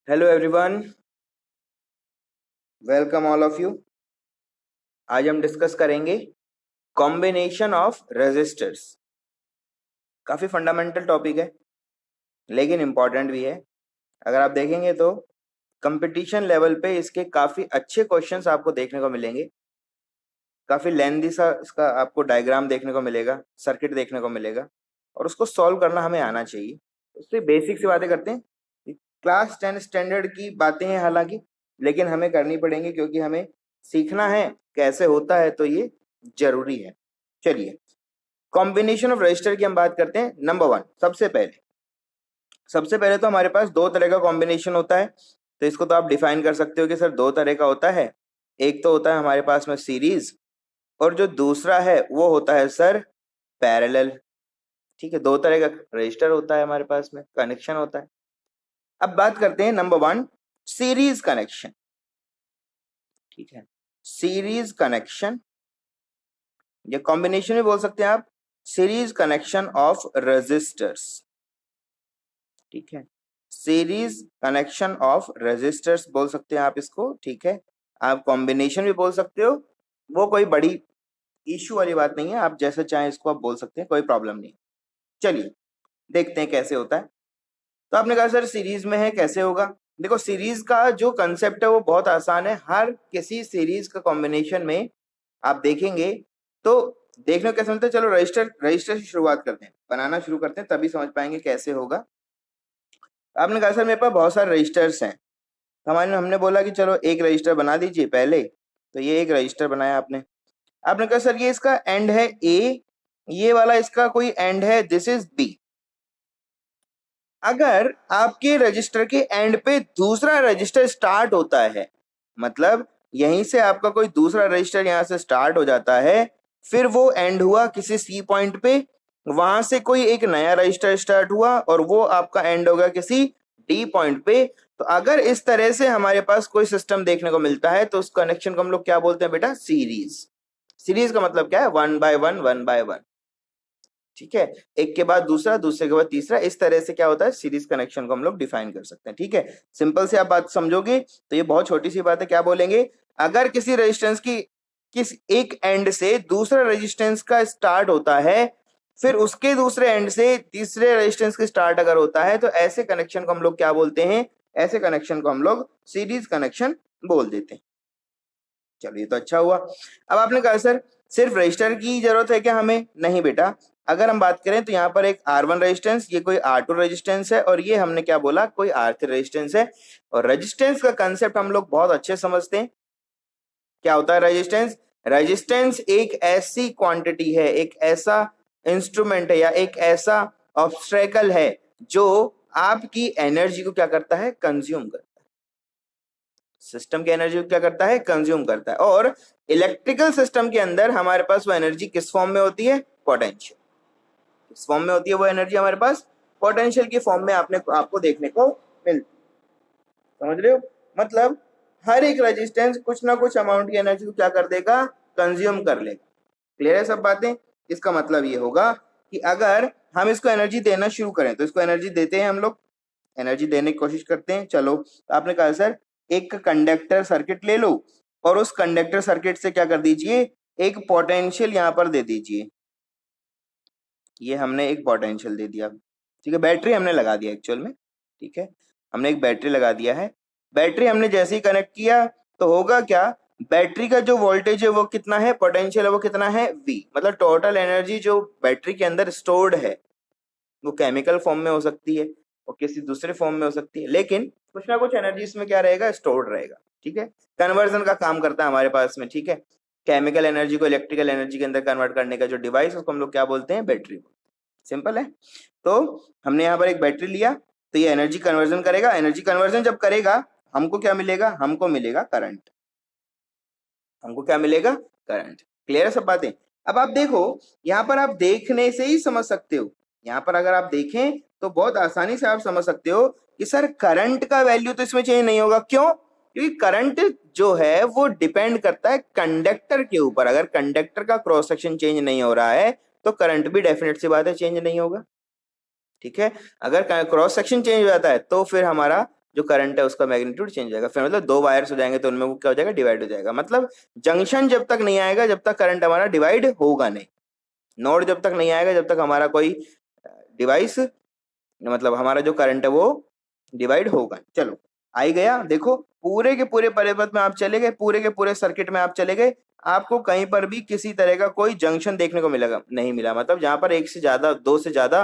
Hello everyone, welcome all of you. आज हम discuss करेंगे कॉम्बिनेशन ऑफ रेजिस्टर्स। काफ़ी फंडामेंटल टॉपिक है लेकिन इम्पॉर्टेंट भी है। अगर आप देखेंगे तो कंपटीशन लेवल पे इसके काफ़ी अच्छे क्वेश्चंस आपको देखने को मिलेंगे। काफ़ी लेंदी सा इसका आपको डायग्राम देखने को मिलेगा, सर्किट देखने को मिलेगा और उसको सॉल्व करना हमें आना चाहिए। उससे बेसिक सी बातें करते हैं। क्लास 10 स्टैंडर्ड की बातें हैं हालांकि, लेकिन हमें करनी पड़ेंगी क्योंकि हमें सीखना है कैसे होता है, तो ये जरूरी है। चलिए, कॉम्बिनेशन ऑफ रजिस्टर की हम बात करते हैं। नंबर 1, सबसे पहले तो हमारे पास दो तरह का कॉम्बिनेशन होता है। तो इसको तो आप डिफाइन कर सकते हो कि सर दो तरह का होता है। एक तो होता है हमारे पास में सीरीज, और जो दूसरा है वो होता है सर पैरेलल। ठीक है, दो तरह का रजिस्टर होता है हमारे पास में, कनेक्शन होता है। अब बात करते हैं नंबर 1, सीरीज कनेक्शन। ठीक है, सीरीज कनेक्शन या कॉम्बिनेशन भी बोल सकते हैं आप, सीरीज कनेक्शन ऑफ रेजिस्टर्स। ठीक है, सीरीज कनेक्शन ऑफ रेजिस्टर्स बोल सकते हैं आप इसको। ठीक है, आप कॉम्बिनेशन भी बोल सकते हो, वो कोई बड़ी इश्यू वाली बात नहीं है। आप जैसे चाहें इसको आप बोल सकते हैं, कोई प्रॉब्लम नहीं। चलिए देखते हैं कैसे होता है। तो आपने कहा सर सीरीज में है, कैसे होगा? देखो, सीरीज का जो कंसेप्ट है वो बहुत आसान है। हर किसी सीरीज का कॉम्बिनेशन में आप देखेंगे तो देखने को कैसे मिलता है। चलो रजिस्टर से शुरुआत करते हैं, बनाना शुरू करते हैं, तभी समझ पाएंगे कैसे होगा। आपने कहा सर मेरे पास बहुत सारे रजिस्टर्स हैं, तो हमने बोला कि चलो एक रजिस्टर बना दीजिए पहले। तो ये एक रजिस्टर बनाया आपने। आपने कहा सर ये इसका एंड है ए, ये वाला इसका कोई एंड है, दिस इज बी। अगर आपके रजिस्टर के एंड पे दूसरा रजिस्टर स्टार्ट होता है, मतलब यहीं से आपका कोई दूसरा रजिस्टर यहां से स्टार्ट हो जाता है, फिर वो एंड हुआ किसी सी पॉइंट पे, वहां से कोई एक नया रजिस्टर स्टार्ट हुआ और वो आपका एंड होगा किसी डी पॉइंट पे। तो अगर इस तरह से हमारे पास कोई सिस्टम देखने को मिलता है तो उस कनेक्शन को हम लोग क्या बोलते हैं बेटा? सीरीज। सीरीज का मतलब क्या है? One by one, one by one. ठीक है, एक के बाद दूसरा, दूसरे के बाद तीसरा, इस तरह से क्या होता है, सीरीज कनेक्शन को हम लोग डिफाइन कर सकते हैं। ठीक है, सिंपल से आप बात समझोगे तो ये बहुत छोटी सी बात है। क्या बोलेंगे? अगर किसी रेजिस्टेंस की किस एक एंड से दूसरा रेजिस्टेंस का स्टार्ट होता है, फिर उसके दूसरे एंड से तीसरे रेजिस्टेंस का स्टार्ट अगर होता है, तो ऐसे कनेक्शन को हम लोग क्या बोलते हैं? ऐसे कनेक्शन को हम लोग सीरीज कनेक्शन बोल देते हैं। चलो ये तो अच्छा हुआ। अब आपने कहा सर सिर्फ रजिस्टर की जरूरत है क्या हमें? नहीं बेटा, अगर हम बात करें तो यहाँ पर एक R1 रेजिस्टेंस, ये कोई R2 रेजिस्टेंस है, और ये हमने क्या बोला, कोई R3 रेजिस्टेंस है। और रेजिस्टेंस का कंसेप्ट हम लोग बहुत अच्छे समझते हैं। क्या होता है रेजिस्टेंस? रेजिस्टेंस एक ऐसी क्वांटिटी है, एक ऐसा इंस्ट्रूमेंट है या एक ऐसा ऑब्स्ट्रेकल है जो आपकी एनर्जी को क्या करता है? कंज्यूम करता है। सिस्टम की एनर्जी को क्या करता है? कंज्यूम करता है। और इलेक्ट्रिकल सिस्टम के अंदर हमारे पास वो एनर्जी किस फॉर्म में होती है? पोटेंशियल। किस फॉर्म में होती है वो एनर्जी हमारे पास? पोटेंशियल की फॉर्म में आपको देखने को मिलती। समझ रहे हो? मतलब हर एक रेजिस्टेंस कुछ ना कुछ अमाउंट की एनर्जी को क्या कर देगा? कंज्यूम कर लेगा। क्लियर है सब बातें? इसका मतलब ये होगा कि अगर हम इसको एनर्जी देना शुरू करें, तो इसको एनर्जी देते हैं हम लोग, एनर्जी देने की कोशिश करते हैं। चलो, आपने कहा सर एक कंडक्टर सर्किट ले लो और उस कंडक्टर सर्किट से क्या कर दीजिए? एक पोटेंशियल यहां पर दे दीजिए। ये हमने एक पोटेंशियल दे दिया। ठीक है, बैटरी हमने लगा दिया एक्चुअल में। ठीक है, हमने एक बैटरी लगा दिया है। बैटरी हमने जैसे ही कनेक्ट किया तो होगा क्या? बैटरी का जो वोल्टेज है वो कितना है? पोटेंशियल है वो कितना है? V। मतलब टोटल एनर्जी जो बैटरी के अंदर स्टोर्ड है, वो केमिकल फॉर्म में हो सकती है और किसी दूसरे फॉर्म में हो सकती है, लेकिन कुछ ना कुछ एनर्जी इसमें क्या रहेगा? स्टोर्ड रहेगा। ठीक है, कन्वर्जन का काम करता है हमारे पास में। ठीक है, केमिकल एनर्जी को इलेक्ट्रिकल एनर्जी के अंदर कन्वर्ट करने का जो डिवाइस, उसको हम लोग क्या बोलते हैं? बैटरी। सिंपल है। तो हमने यहाँ पर एक बैटरी लिया, तो ये एनर्जी कन्वर्जन करेगा। एनर्जी कन्वर्जन जब करेगा, हमको क्या मिलेगा? हमको मिलेगा करंट। हमको क्या मिलेगा? करंट। क्लियर है सब बातें? अब आप देखो, यहाँ पर आप देखने से ही समझ सकते हो। यहाँ पर अगर आप देखें तो बहुत आसानी से आप समझ सकते हो कि सर करंट का वैल्यू तो इसमें चेंज नहीं होगा। क्यों? क्योंकि करंट जो है वो डिपेंड करता है कंडक्टर के ऊपर। अगर कंडक्टर का क्रॉस सेक्शन चेंज नहीं हो रहा है तो करंट भी डेफिनेट सी बात है चेंज नहीं होगा। ठीक है, अगर क्रॉस सेक्शन चेंज हो जाता है तो फिर हमारा जो करंट है उसका मैग्नीट्यूड चेंज हो जाएगा। फिर मतलब दो वायर्स हो जाएंगे तो उनमें वो क्या हो जाएगा, डिवाइड हो जाएगा। मतलब जंक्शन जब तक नहीं आएगा जब तक करंट हमारा डिवाइड होगा नहीं, नोड जब तक नहीं आएगा जब तक हमारा कोई डिवाइस मतलब हमारा जो करंट है वो डिवाइड होगा। चलो आई गया, देखो पूरे के पूरे परिपथ में आप चले गए, पूरे के पूरे सर्किट में आप चले गए, आपको कहीं पर भी किसी तरह का कोई जंक्शन देखने को मिलेगा नहीं मिला, मतलब जहां पर एक से ज्यादा दो से ज्यादा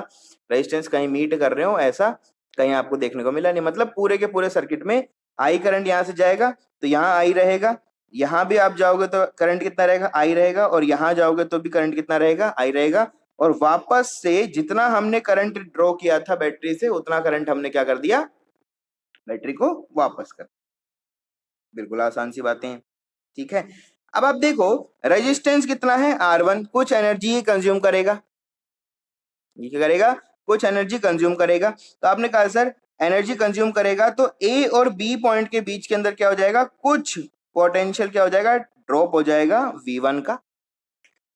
रेजिस्टेंस कहीं मीट कर रहे हो ऐसा कहीं आपको देखने को मिला नहीं। मतलब पूरे के पूरे सर्किट में आई करंट यहाँ से जाएगा तो यहाँ आई रहेगा, यहाँ भी आप जाओगे तो करंट कितना रहेगा, आई रहेगा, और यहाँ जाओगे तो भी करंट कितना रहेगा, आई रहेगा। और वापस से जितना हमने करंट ड्रॉ किया था बैटरी से उतना करंट हमने क्या कर दिया, बैटरी को वापस कर। बिल्कुल आसान सी बातें हैं, ठीक है। अब आप देखो रेजिस्टेंस कितना है R1, कुछ एनर्जी कंज्यूम करेगा, ये क्या करेगा, कुछ एनर्जी कंज्यूम करेगा। तो आपने कहा सर एनर्जी कंज्यूम करेगा तो ए और बी पॉइंट के बीच के अंदर क्या हो जाएगा, कुछ पोटेंशियल क्या हो जाएगा, ड्रॉप हो जाएगा V1 का।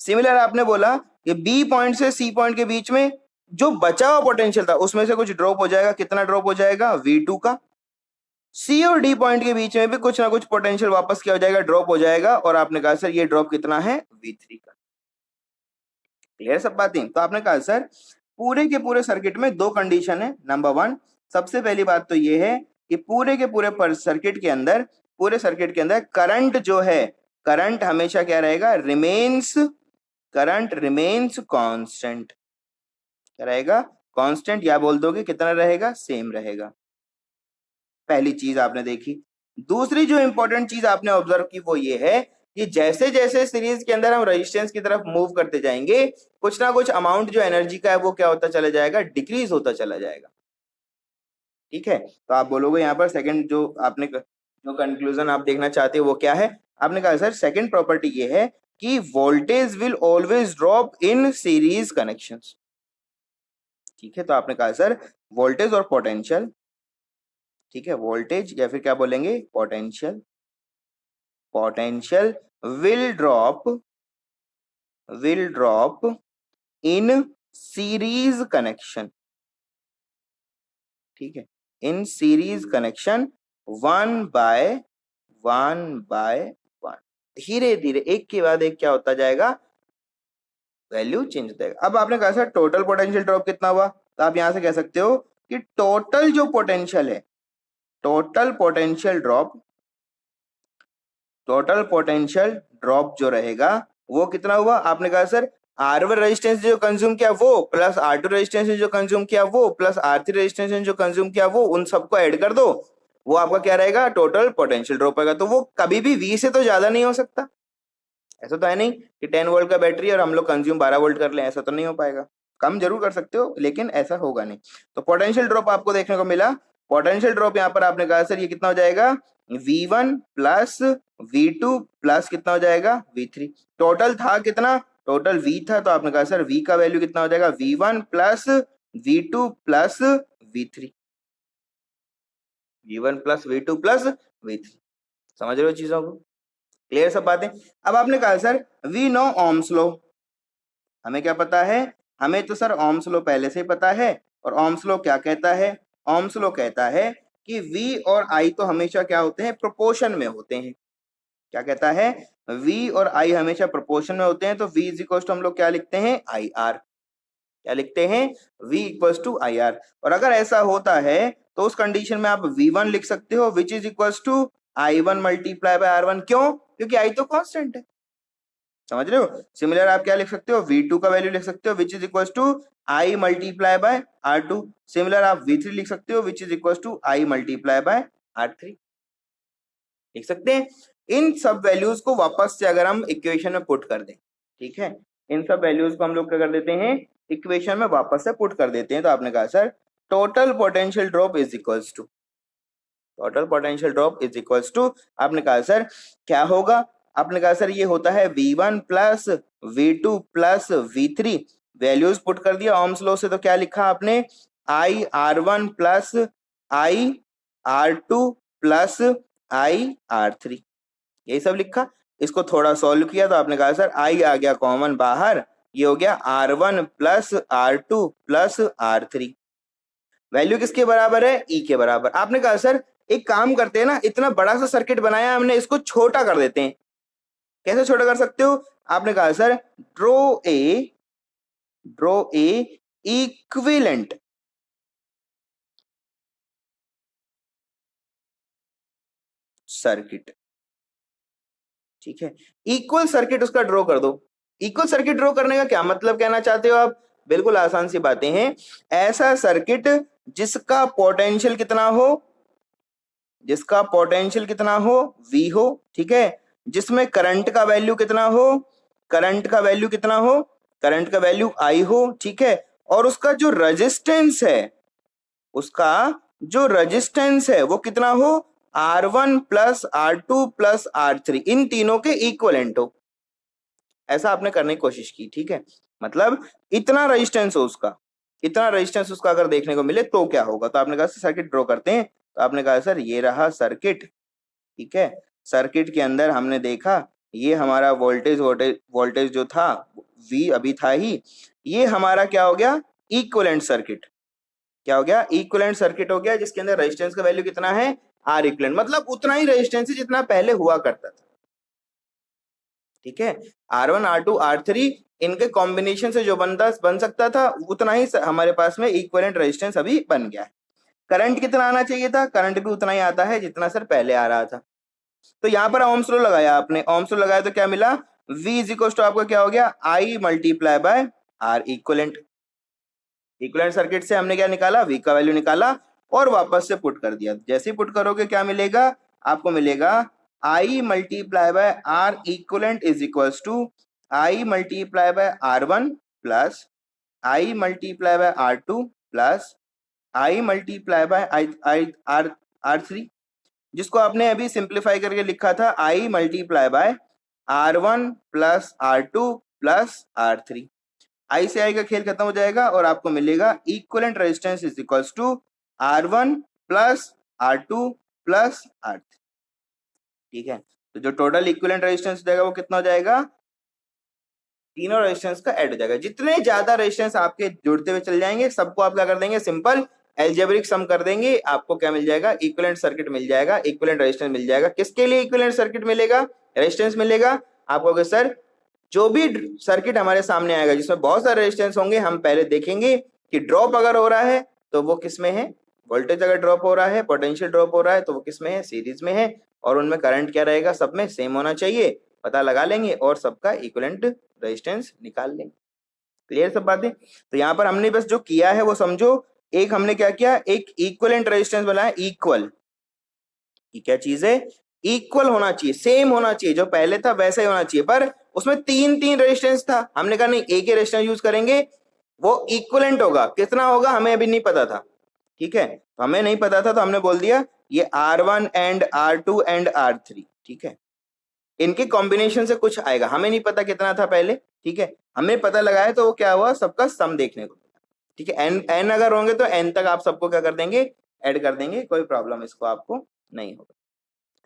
सिमिलर आपने बोला कि बी पॉइंट से सी पॉइंट के बीच में जो बचा हुआ पोटेंशियल था उसमें से कुछ ड्रॉप हो जाएगा, कितना ड्रॉप हो जाएगा, V2 का। सी और डी पॉइंट के बीच में भी कुछ ना कुछ पोटेंशियल वापस क्या हो जाएगा, ड्रॉप हो जाएगा, और आपने कहा सर ये ड्रॉप कितना है, V3 का। क्लियर सब बातें। तो आपने कहा सर पूरे के पूरे सर्किट में दो कंडीशन है। नंबर वन, सबसे पहली बात तो ये है कि पूरे के पूरे सर्किट के अंदर, पूरे सर्किट के अंदर करंट जो है, करंट हमेशा क्या रहेगा, रिमेन्स, करंट रिमेन्स कांस्टेंट। क्या रहेगा, कांस्टेंट, या बोल दोगे कितना रहेगा, सेम रहेगा। पहली चीज आपने देखी। दूसरी जो इंपॉर्टेंट चीज आपने ऑब्जर्व की वो ये है कि जैसे जैसे सीरीज के अंदर हम रेजिस्टेंस की तरफ मूव करते जाएंगे कुछ ना कुछ अमाउंट जो एनर्जी का है वो क्या होता चला जाएगा, डिक्रीज होता चला जाएगा। ठीक है, तो आप बोलोगे यहाँ पर सेकंड जो आपने जो कंक्लूजन आप देखना चाहते हो वो क्या है, आपने कहा सर सेकंड प्रॉपर्टी ये है कि voltage will always drop in series connections. ठीक है, तो आपने कहा सर वोल्टेज और पोटेंशियल, ठीक है, वोल्टेज या फिर क्या बोलेंगे, potential, potential will drop in series connection. ठीक है, in series connection one by one, धीरे धीरे एक के बाद एक क्या होता जाएगा, वैल्यू चेंज होता जाएगा। अब आपने कहा सर टोटल पोटेंशियल ड्रॉप कितना हुआ, तो आप यहां से कह सकते हो कि टोटल जो पोटेंशियल है, टोटल पोटेंशियल ड्रॉप जो रहेगा वो कितना हुआ। आपने कहा सर R1 रेजिस्टेंस जो कंज्यूम किया वो प्लस R2 रेजिस्टेंस जो कंज्यूम किया वो प्लस R3 रेजिस्टेंस जो कंज्यूम किया वो, उन सबको ऐड कर दो, वो आपका क्या रहेगा, टोटल पोटेंशियल ड्रॉप आएगा। तो वो कभी भी V से तो ज्यादा नहीं हो सकता, ऐसा तो है नहीं कि 10 वोल्ट का बैटरी और हम लोग कंज्यूम 12 वोल्ट कर लें, ऐसा तो नहीं हो पाएगा। कम जरूर कर सकते हो लेकिन ऐसा होगा नहीं। तो पोटेंशियल ड्रॉप आपको देखने को मिला। पोटेंशियल ड्रॉप यहाँ पर आपने कहा सर ये कितना हो जाएगा, V1 प्लस V2 प्लस कितना हो जाएगा, V3। टोटल था कितना, टोटल V था, तो आपने कहा सर V का वैल्यू कितना हो जाएगा, V1 plus V2 plus V3, V1 plus V2 plus V3। समझ रहे हो चीजों को, क्लियर सब बातें। अब आपने कहा sir we know Ohm's law, हमें क्या पता है, हमें तो सर ओम्स लॉ पहले से ही पता है। और ओम्स लॉ क्या कहता है, ओम्स लॉ कहता है कि V और I तो हमेशा क्या होते हैं, प्रोपोर्शन में होते हैं। क्या कहता है, V और I हमेशा प्रोपोर्शन में होते हैं। तो V इज इक्वल टू हम लोग क्या लिखते हैं, IR। क्या लिखते हैं, V इक्वल टू IR। और अगर ऐसा होता है तो उस कंडीशन में आप V1 लिख सकते हो which is equal to I1 multiply by R1। क्यों, क्योंकि I तो कांस्टेंट है। समझ रहे हो, सिमिलर आप क्या लिख सकते हो, V2 का वैल्यू लिख सकते हो which is equal to I multiply by R2। Similar आप V3 लिख सकते हो which is equal to I multiply by R3। लिख सकते हैं। इन सब वैल्यूज को वापस से अगर हम इक्वेशन में पुट कर दें, ठीक है, इन सब वैल्यूज को हम लोग क्या कर देते हैं, इक्वेशन में वापस से पुट कर देते हैं। तो आपने कहा sir total potential drop is equals to, total potential drop is equals to, आपने कहा सर क्या होगा, आपने कहा सर ये होता है V1 plus V2 plus V3। Values put कर दिया ओम्स लॉ से, तो क्या लिखा आपने, IR1 plus IR2 plus IR3, यही सब लिखा। इसको थोड़ा सॉल्व किया तो आपने कहा सर I आ गया कॉमन बाहर, ये हो गया R1 plus R2 plus R3। Value किसके बराबर है? ई के बराबर। आपने कहा सर एक काम करते हैं ना, इतना बड़ा सा सर्किट बनाया हमने, इसको छोटा कर देते हैं। कैसे छोटा कर सकते हो? आपने कहा sir draw a equivalent circuit. ठीक है, इक्वल सर्किट उसका ड्रॉ कर दो। इक्वल सर्किट ड्रॉ करने का क्या मतलब कहना चाहते हो आप? बिल्कुल आसान सी बातें हैं। ऐसा सर्किट जिसका पोटेंशियल कितना हो, जिसका पोटेंशियल कितना हो, V हो। ठीक है, जिसमें करंट का वैल्यू कितना हो, करंट का वैल्यू कितना हो, करंट का वैल्यू I हो। ठीक है, और उसका जो रेजिस्टेंस है, उसका जो रेजिस्टेंस है वो कितना हो, R1 plus R2 plus R3, इन तीनों के इक्वलेंट हो। ऐसा आपने करने की कोशिश की। ठीक है, मतलब इतना रेजिस्टेंस हो उसका, इतना रेजिस्टेंस उसका अगर देखने को मिले तो क्या होगा। तो आपने कहा सर्किट ड्रॉ करते हैं। तो आपने कहा सर ये रहा सर्किट। ठीक है, सर्किट के अंदर हमने देखा ये हमारा वोल्टेज वोल्टेज वोल्टेज जो था V अभी था ही, ये हमारा क्या हो गया, इक्विवेलेंट सर्किट। क्या हो गया? इक्विवेलेंट सर्किट हो गया, जिसके अंदर रेजिस्टेंस का वैल्यू कितना है, R इक्विवेलेंट, मतलब उतना ही रेजिस्टेंस है जितना पहले हुआ करता था। ठीक है, R1 R2 R3 इनके कॉम्बिनेशन से जो बन सकता था उतना ही हमारे पास में इक्विवेलेंट रेजिस्टेंस अभी बन गया है। करंट कितना आना चाहिए था? करंट भी उतना ही आता है जितना सर पहले आ रहा था। तो यहां पर ओम्स लॉ लगाया आपने, ओम्स लॉ लगाया तो क्या मिला, V इज इक्वल टू आपका क्या हो गया, I multiply by R equivalent. Equivalent circuit से हमने क्या निकाला, V का वैल्यू निकाला और वापस से पुट कर दिया। जैसे ही पुट करोगे क्या मिलेगा आपको, मिलेगा I multiply by R equivalent is equals to I multiply by R1 plus I multiply by R2 plus I multiply by R3, जिसको आपने अभी सिंप्लीफाई करके लिखा था I multiply by R1 plus R2 plus R3। I से I का खेल खत्म हो जाएगा और आपको मिलेगा equivalent resistance is equals to R1 plus R2 plus R3। ठीक है, तो जो टोटल इक्विवेलेंट रेजिस्टेंस हो जाएगा वो कितना हो जाएगा, तीनों रेजिस्टेंस का ऐड हो जाएगा। जितने ज्यादा रेजिस्टेंस आपके जुड़ते हुए चल जाएंगे सबको आप क्या कर देंगे, सिंपल एल्जेब्रिक सम कर देंगे, आपको क्या मिल जाएगा, इक्विवेलेंट सर्किट मिल जाएगा, इक्विवेलेंट रेजिस्टेंस मिल जाएगा। किसके लिए इक्विवेलेंट सर्किट मिलेगा, रेजिस्टेंस मिलेगा आपको। सर जो भी सर्किट हमारे सामने आएगा जिसमें बहुत सारे रेजिस्टेंस होंगे, हम पहले देखेंगे कि ड्रॉप अगर हो रहा है तो वो किस में है, वोल्टेज अगर ड्रॉप हो रहा है, पोटेंशियल ड्रॉप हो रहा है तो वो किस में है, सीरीज में है, और उनमें करंट क्या रहेगा, सब में सेम होना चाहिए, पता लगा लेंगे और सबका इक्विवेलेंट रेजिस्टेंस निकाल लेंगे। क्लियर सब बातें? तो यहाँ पर हमने बस जो किया है वो समझो। एक हमने क्या किया, एक इक्विवेलेंट रेजिस्टेंस बनाया, इक्वल, क्या चीज है, इक्वल होना चाहिए, सेम होना चाहिए, जो पहले था वैसा ही होना चाहिए, पर उसमें तीन तीन रेजिस्टेंस था। हमने कहा नहीं एक ही रेजिस्टेंस यूज करेंगे, वो इक्विवेलेंट होगा, कितना होगा हमें अभी नहीं पता था। ठीक है, तो हमें नहीं पता था तो हमने बोल दिया ये R1 and R2 and R3। ठीक है, इनके कॉम्बिनेशन से कुछ आएगा, हमें नहीं पता कितना था पहले। ठीक है, हमें पता लगाया तो वो क्या हुआ, सबका सम देखने को। ठीक है, n अगर होंगे तो n तक आप सबको क्या कर देंगे, ऐड कर देंगे, कोई प्रॉब्लम इसको आपको नहीं होगा।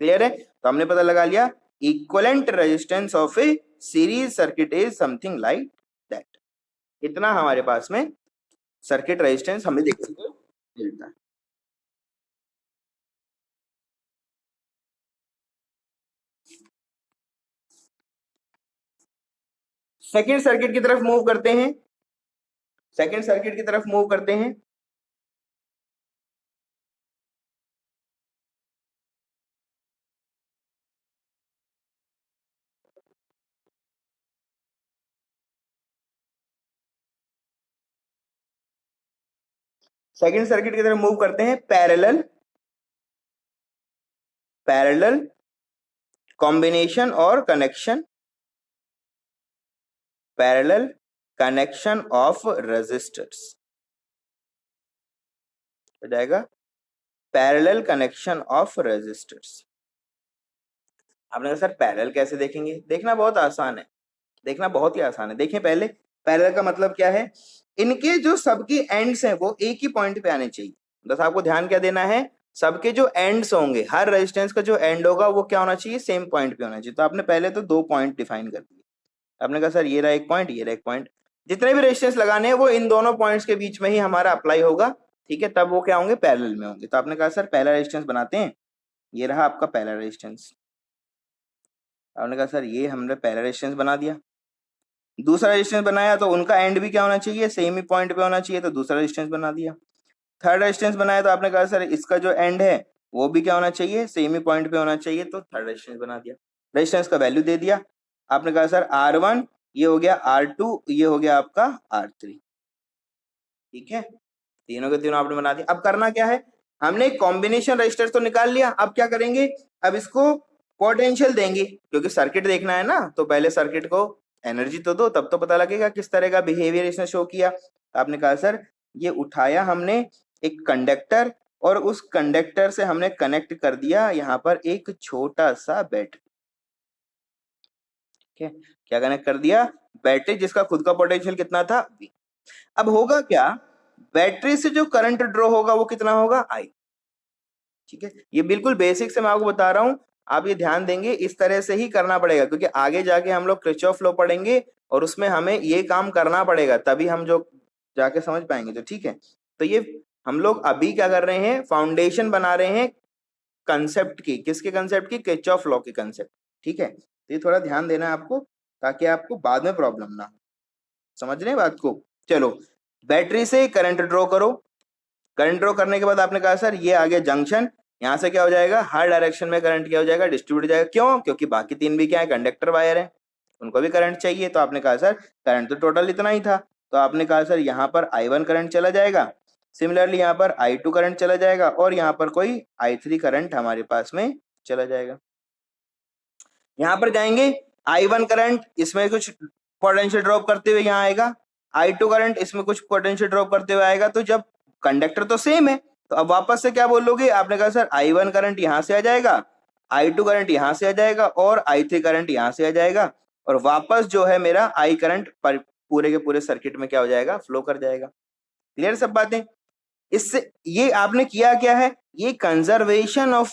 क्लियर है? तो हमने पता लगा लिया equivalent resistance of A series circuit is something like that. इतना हमारे पास में सर्किट रेजिस्टेंस हमें देखने को मिलता है। सेकेंड सर्किट की तरफ मूव करते हैं, सेकेंड सर्किट की तरफ मूव करते हैं। सेकेंड सर्किट की तरफ मूव करते हैं, पैरेलल, पैरेलल कॉम्बिनेशन और connection, parallel connection of resistors हो जाएगा, पैरेलल कनेक्शन ऑफ रेजिस्टर्स। आपने कहा सर पैरेलल कैसे देखेंगे, देखना बहुत आसान है, देखना बहुत ही आसान है। देखें पहले, पैरेलल का मतलब क्या है, इनके जो सबकी एंड्स हैं वो एक ही पॉइंट पे आने चाहिए। बस आपको ध्यान क्या देना है, सबके जो एंड्स होंगे, हर रेजिस्टेंस का जो एंड होगा वो क्या होना चाहिए, सेम पॉइंट पे होना चाहिए। तो आपने पहले तो दो पॉइंट डिफाइन कर दिए। आपने कहा सर ये रहा एक पॉइंट, ये रहा एक पॉइंट, जितने भी रेजिस्टेंस लगाने हैं वो इन दोनों पॉइंट्स के बीच में ही हमारा अप्लाई होगा। ठीक है, तब वो क्या होंगे, पैरेलल में होंगे। तो आपने कहा सर पहला रेजिस्टेंस बनाते हैं, ये रहा आपका पहला रेजिस्टेंस। आपने कहा सर ये हमने पहला रेजिस्टेंस बना दिया। दूसरा रेजिस्टेंस बनाया तो उनका एंड भी क्या होना चाहिए, सेम ही पॉइंट पे होना चाहिए, तो दूसरा रेजिस्टेंस बना दिया। थर्ड रेजिस्टेंस बनाया तो आपने कहा सर इसका जो एंड है वो भी क्या होना चाहिए, सेम ही पॉइंट पे होना चाहिए, तो थर्ड रेजिस्टेंस बना दिया। रेजिस्टेंस का वैल्यू दे दिया। आपने कहा सर R1 ये हो गया, R2 ये हो गया आपका R3। ठीक है, तीनों के तीनों आपने बना दिया। अब करना क्या है, हमने कॉम्बिनेशन रजिस्टर तो निकाल लिया, अब क्या करेंगे, अब इसको पोटेंशियल देंगे, क्योंकि सर्किट देखना है ना, तो पहले सर्किट को एनर्जी तो दो, तब तो पता लगेगा किस तरह का बिहेवियर इसने शो किया। आपने कहा सर ये उठाया हमने एक कंडक्टर, और उस कंडक्टर से हमने कनेक्ट कर दिया यहाँ पर एक छोटा सा बैटरी। ठीक है, क्या कनेक्ट कर दिया, बैटरी, जिसका खुद का पोटेंशियल कितना था, V। अब होगा क्या, बैटरी से जो करंट ड्रॉ होगा वो कितना होगा, I। ठीक है, ये बिल्कुल बेसिक से मैं आपको बता रहा हूं, आप ये ध्यान देंगे, इस तरह से ही करना पड़ेगा, क्योंकि आगे जाके हम लोग किरचॉफ लॉ पढ़ेंगे और उसमें हमें ये काम करना पड़ेगा, तभी हम जो जाके समझ पाएंगे। तो ठीक है, तो ये हम लोग अभी क्या कर रहे हैं, फाउंडेशन बना रहे हैं कंसेप्ट की, किसके कंसेप्ट की, किरचॉफ लॉ की कंसेप्ट। ठीक है, तो ये थोड़ा ध्यान देना है आपको, ताकि आपको बाद में प्रॉब्लम ना हो। समझ रहे हैं बात को। चलो, बैटरी से करंट ड्रॉ करो। करंट ड्रॉ करने के बाद आपने कहा सर ये आ गया जंक्शन, यहाँ से क्या हो जाएगा, हर डायरेक्शन में करंट क्या हो जाएगा, डिस्ट्रीब्यूट हो जाएगा। क्यों, क्योंकि बाकी तीन भी क्या है, कंडक्टर वायर है, उनको भी करंट चाहिए। तो आपने कहा सर करंट तो टोटल इतना ही था, तो आपने कहा सर यहाँ पर I1 करंट चला जाएगा, सिमिलरली यहाँ पर I2 करंट चला जाएगा, और यहाँ पर कोई I3 करंट हमारे पास में चला जाएगा। यहाँ पर जाएंगे, I1 करंट इसमें कुछ पोटेंशियल ड्रॉप करते हुए यहाँ आएगा, I2 करंट इसमें कुछ पोटेंशियल ड्रॉप करते हुए आएगा। तो जब कंडक्टर तो सेम है, तो अब वापस से क्या बोलोगे, आपने कहा सर I1 करंट यहाँ से आ जाएगा, I2 करंट यहाँ से आ जाएगा, और I3 करंट यहाँ से आ जाएगा, और वापस जो है मेरा I करंट पूरे के पूरे सर्किट में क्या हो जाएगा, फ्लो कर जाएगा। क्लियर सब बातें। इससे ये आपने किया क्या है, ये कंजर्वेशन ऑफ,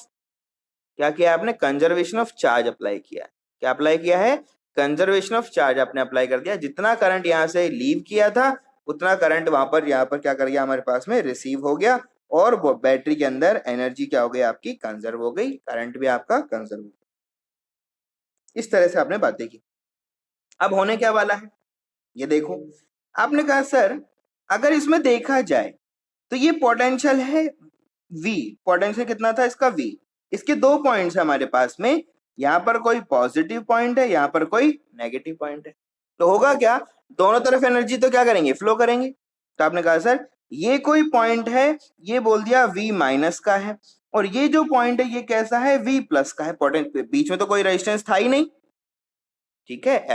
क्या किया आपने, कंजर्वेशन ऑफ चार्ज अप्लाई किया है। क्या अप्लाई किया है, कंजर्वेशन ऑफ चार्ज आपने अप्लाई कर दिया। जितना करंट यहाँ से लीव किया था उतना करंट वहां पर यहाँ पर क्या कर गया, हमारे पास में रिसीव हो गया, और बैटरी के अंदर एनर्जी क्या हो गई आपकी, कंजर्व हो गई, करंट भी आपका कंजर्व हो गया। इस तरह से आपने बातें की। अब होने क्या वाला है, ये देखो। आपने कहा सर अगर इसमें देखा जाए तो ये पोटेंशियल है V, पोटेंशियल कितना था इसका, V। इसके दो पॉइंट्स है हमारे पास में, यहाँ पर कोई पॉजिटिव पॉइंट है, यहाँ पर कोई नेगेटिव पॉइंट है। तो होगा क्या, दोनों तरफ एनर्जी तो क्या करेंगे, फ्लो करेंगे। तो आपने कहा सर ये कोई पॉइंट है, ये बोल दिया V माइनस का है, और ये जो पॉइंट है ये कैसा है, V प्लस का है। पोटेंशियल बीच में तो कोई रेजिस्टेंस था ही नहीं। ठीक है,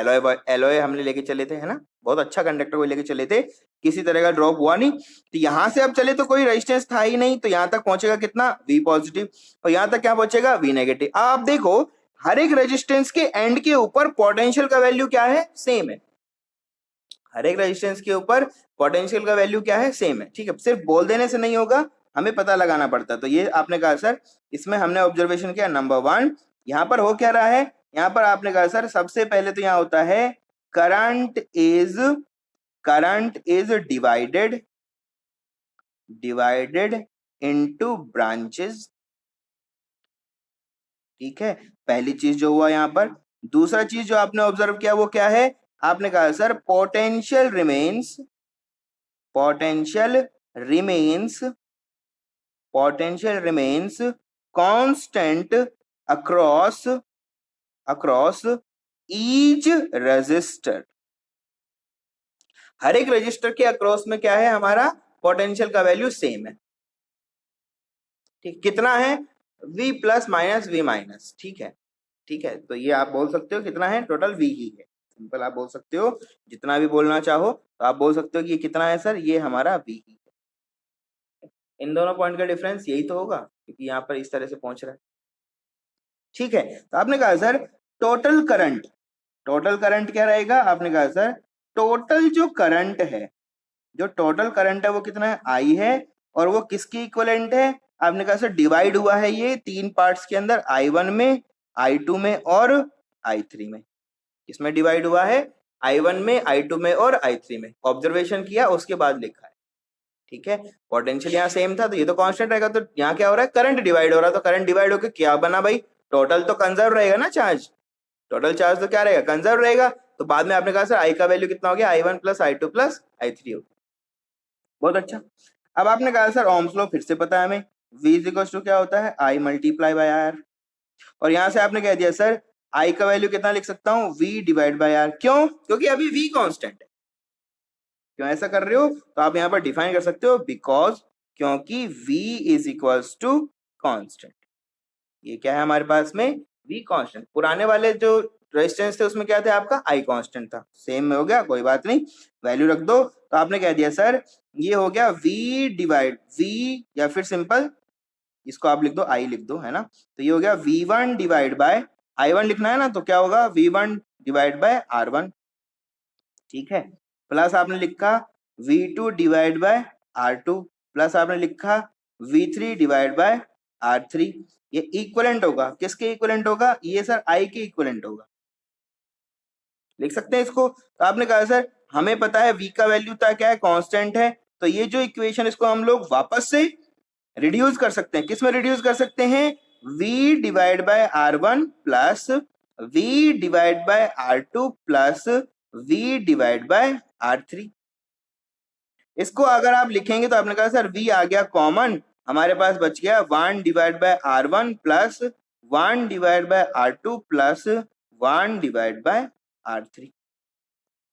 एलॉय हमने लेके चले थे, है ना, बहुत अच्छा कंडक्टर को लेके चले थे, किसी तरह का ड्रॉप हुआ नहीं। तो यहां से अब चले तो कोई रेजिस्टेंस था ही नहीं, तो यहां तक पहुंचेगा कितना, V पॉजिटिव, और यहां तक क्या पहुंचेगा, V नेगेटिव। अब आप देखो हर एक रेजिस्टेंस के एंड के ऊपर पोटेंशियल का वैल्यू क्या है, सेम है। हर एक रेजिस्टेंस के ऊपर पोटेंशियल का वैल्यू क्या है, सेम है। ठीक है, सिर्फ बोल देने से नहीं होगा, हमें पता लगाना पड़ता। तो ये आपने कहा सर इसमें हमने ऑब्जर्वेशन किया, नंबर 1 यहाँ पर हो क्या रहा है, यहाँ पर आपने कहा सर सबसे पहले तो यहाँ होता है current is divided into branches. ठीक है, पहली चीज जो हुआ यहाँ पर। दूसरा चीज जो आपने ऑब्जर्व किया वो क्या है, आपने कहा sir potential remains constant across each register. हर एक रजिस्टर के अक्रॉस में क्या है, हमारा पोटेंशियल का वैल्यू सेम है। ठीक, कितना है, V plus minus V minus. ठीक है, ठीक है, तो ये आप बोल सकते हो कितना है, टोटल V ही है। सिंपल आप बोल सकते हो, जितना भी बोलना चाहो तो आप बोल सकते हो कि ये कितना है सर, ये हमारा V ही है। इन दोनों पॉइंट का डिफरेंस यही तो होगा, क्योंकि यहाँ पर इस तरह से पहुंच रहा है। ठीक है, तो आपने कहा सर टोटल करंट क्या रहेगा, आपने कहा सर टोटल जो करंट है, वो कितना है, I है, और वो किसकी इक्विवेलेंट है, आपने कहा सर डिवाइड हुआ है ये तीन पार्ट्स के अंदर, I1 में, I2 में और I3 में। इसमें डिवाइड हुआ है I1 में, I2 में और I3 में। ऑब्जर्वेशन किया उसके बाद लिखा है। ठीक है, पोटेंशियल यहाँ सेम था तो ये तो कांस्टेंट रहेगा, तो यहाँ क्या हो रहा है, करंट डिवाइड हो रहा है, तो करंट डिवाइड होकर क्या बना भाई, टोटल तो कंजर्व रहेगा ना चार्ज, टोटल चार्ज तो क्या रहेगा, कंजर्व रहेगा। तो बाद में आपने कहा सर आई का वैल्यू कितना हो गया, I1 plus I2 plus I3 हो गया। बहुत अच्छा। अब आपने कहा सर ओम्स लॉ फिर से पता है हमें, V इज इक्वल टू क्या होता है, I मल्टीप्लाई बाय R, और यहां से आपने कह दिया सर I का वैल्यू कितना लिख सकता हूं, V डिवाइड बाय R, क्यों, क्योंकि अभी V कांस्टेंट है। क्यों ऐसा कर रहे हो, तो आप यहाँ पर डिफाइन कर सकते हो, बिकॉज क्योंकि V is equals to constant. ये क्या है हमारे पास में, V कांस्टेंट। पुराने वाले जो रेजिस्टेंस थे उसमें क्या थे, आपका I कांस्टेंट था, सेम में हो गया, कोई बात नहीं, वैल्यू रख दो। तो आपने कह दिया सर ये हो गया V डिवाइड V, या फिर सिंपल इसको आप लिख दो I लिख दो, है ना, तो ये हो गया V1 डिवाइड बाय I1 लिखना है ना, तो क्या होगा V1 डिवाइड बाय R1, ठीक है, प्लस आपने लिखा V2 divide by R2, plus आपने लिखा V3 डिवाइड बाय R3। ये इक्विवेलेंट होगा, किसके इक्विवेलेंट होगा, ये सर I के इक्विवेलेंट होगा, लिख सकते हैं इसको। तो आपने कहा सर हमें पता है V का वैल्यू था क्या है, कांस्टेंट है, तो ये जो इक्वेशन इसको हम लोग वापस से रिड्यूस कर सकते हैं, किस में रिड्यूस कर सकते हैं, V divide by R1 plus V divide by R2 plus V divide by R3। इसको अगर आप लिखेंगे तो आपने कहा सर V आ गया कॉमन, हमारे पास बच गया 1 divide by R1 plus 1 divide by R2 plus 1 divide by R3।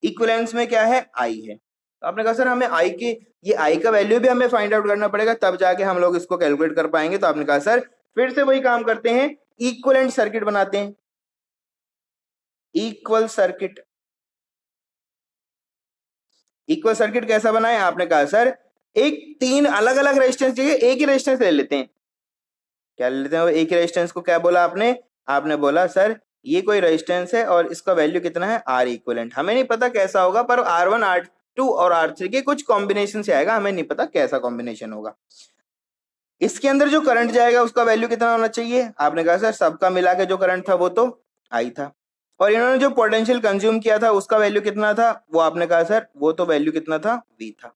Equivalence में क्या है, I है, तो आपने कहा सर हमें I के, ये I का वैल्यू भी हमें फाइंड आउट करना पड़ेगा, तब जाके हम लोग इसको कैलकुलेट कर पाएंगे। तो आपने कहा सर फिर से वही काम करते हैं, इक्विवेलेंट सर्किट बनाते हैं, इक्वल सर्किट। इक्वल सर्किट कैसा बनाए, आपने कहा सर एक तीन अलग अलग रेजिस्टेंस जगह एक ही रेजिस्टेंस ले लेते हैं, क्या ले लेते हैं, एक ही रेजिस्टेंस को क्या बोला आपने, आपने बोला सर ये कोई रेजिस्टेंस है और इसका वैल्यू कितना है, R इक्विवेलेंट। हमें नहीं पता कैसा होगा, पर R1 R2 और R3 के कुछ कॉम्बिनेशन से आएगा, हमें नहीं पता कैसा कॉम्बिनेशन होगा। इसके अंदर जो करंट जाएगा उसका वैल्यू कितना होना चाहिए, आपने कहा सर सबका मिला के जो करंट था वो तो I था, और इन्होंने जो पोटेंशियल कंज्यूम किया था उसका वैल्यू कितना था, वो आपने कहा सर वो तो वैल्यू कितना था, V था।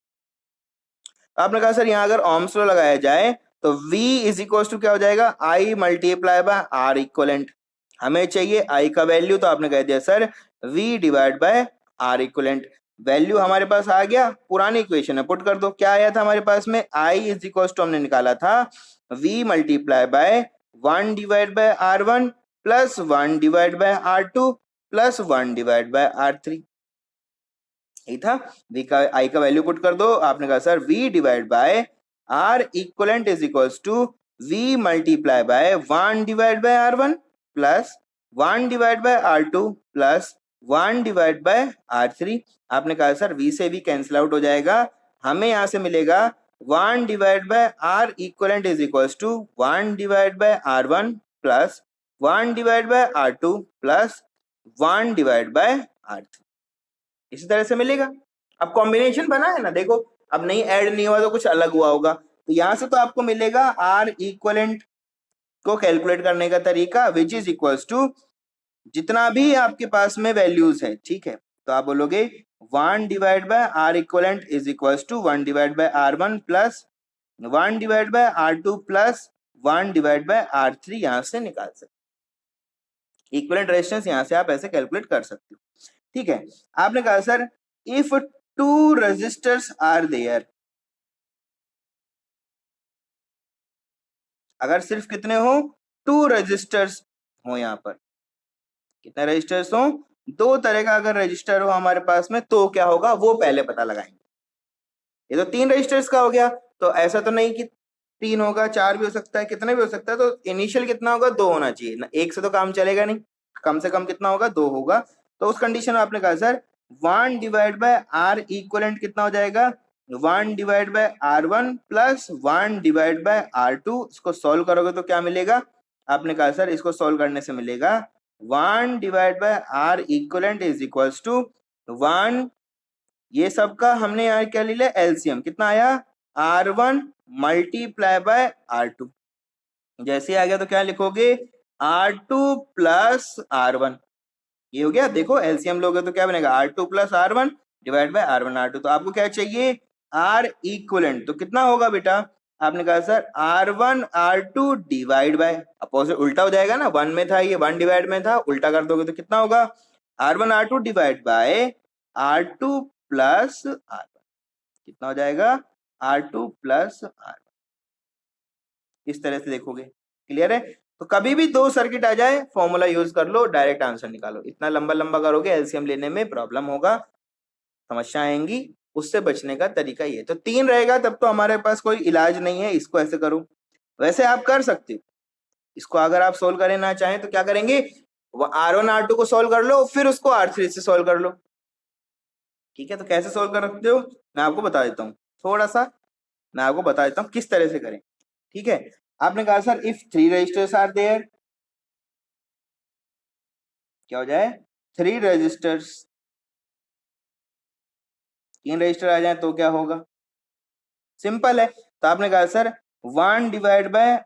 आपने कहा सर यहाँ अगर ओम्स लॉ लगाया जाए तो V इज इक्वल टू क्या हो जाएगा, I multiply by R equivalent. हमें चाहिए I का वैल्यू, तो आपने कह दिया sir V divide by R equivalent. Value हमारे पास आ गया, पुरानी इक्वेशन है, पुट कर दो, क्या आया था हमारे पास में, I इज इक्वल टू हमने निकाला था V multiply by 1 divide by R1 plus 1 divide by R2 plus 1 divide by R3, यही था। V का I का वैल्यू पुट कर दो, आपने कहा sir V divide by R equivalent is equals to V multiply by 1 divide by R1 plus 1 divide by R2 plus 1 divide by R3। आपने कहा सर V से V कैंसिल आउट हो जाएगा, हमें यहां से मिलेगा 1 divide by R equivalent is equals to 1 divide by R1 plus 1 divide by R2 plus 1 divide by R3, इसी तरह से मिलेगा। अब कॉम्बिनेशन बना है ना, देखो अब नहीं ऐड नहीं हुआ तो कुछ अलग हुआ होगा, तो यहां से तो आपको मिलेगा R इक्विवेलेंट को कैलकुलेट करने का तरीका, विच इज इक्वल्स टू जितना भी आपके पास में वैल्यूज है, ठीक है, तो आप बोलोगे 1 divide by R equivalent is equals to 1 divide by R1 plus 1 divide by R2 plus 1 divide by R3, यहां से निकाल सकते इक्विवेलेंट रेजिस्टेंस, यहां से आप ऐसे कैलकुलेट कर सकते हो, ठीक है। आपने कहा sir if 2 resistors are there, अगर सिर्फ कितने हो, 2 रेजिस्टर्स हो, यहाँ पर कितने रेजिस्टर्स हो, दो तरह का अगर रजिस्टर हो हमारे पास में, तो क्या होगा वो पहले पता लगाएंगे। ये तो 3 रजिस्टर्स का हो गया, तो ऐसा तो नहीं कि 3 होगा, 4 भी हो सकता है, कितने भी हो सकता है, तो इनिशियल कितना होगा, 2 होना चाहिए ना, एक से तो काम चलेगा नहीं, कम से कम कितना होगा, 2 होगा। तो उस कंडीशन में आपने कहा sir 1 divide by R equivalent कितना हो जाएगा, 1 divide by R1 plus 1 divide by R2, इसको सॉल्व करोगे तो क्या मिलेगा, आपने कहा सर इसको सॉल्व करने से मिलेगा 1 divide by R equivalent is equals to 1, ये सबका हमने यहाँ क्या ले लिया, एलसीएम कितना आया, R1 मल्टीप्लाई बाय R2, जैसे आ गया तो क्या लिखोगे, R2 प्लस R1, ये हो गया। देखो एलसीएम लोगे तो क्या बनेगा, R2 plus R1 divide by R1 R2, तो आपको क्या चाहिए, आर इक्वलेंट, तो कितना होगा बेटा, आपने कहा sir R1 R2 divide bye, opposite उल्टा हो जाएगा ना, 1 में था ये 1 डिवाइड में था, उल्टा कर दोगे तो कितना होगा R1 R2 divide by R2 plus R1, कितना हो जाएगा R2 प्लस R1, इस तरह से देखोगे। क्लियर है? तो कभी भी दो सर्किट आ जाए फॉर्मूला यूज कर लो, डायरेक्ट आंसर निकालो। इतना लंबा लंबा करोगे एलसीएम लेने में प्रॉब्लम होगा, समस्या आएंगी, उससे बचने का तरीका ये। तो 3 रहेगा तब तो हमारे पास कोई इलाज नहीं है, इसको ऐसे करो। वैसे आप कर सकते हो इसको, अगर आप सोल्व करें ना चाहें तो क्या करेंगे, R1 R2 को सोल्व कर लो, फिर उसको R3 से सोल्व कर लो। ठीक है, तो कैसे सोल्व कर सकते हो मैं आपको बता देता हूँ, थोड़ा सा मैं आपको बता देता हूँ किस तरह से करें। ठीक है, आपने कहा sir if 3 resistors are there, क्या हो जाए 3 रजिस्टर्स, 3 रजिस्टर आ जाए तो क्या होगा, सिंपल है। तो आपने कहा सर 1 डिवाइड बाय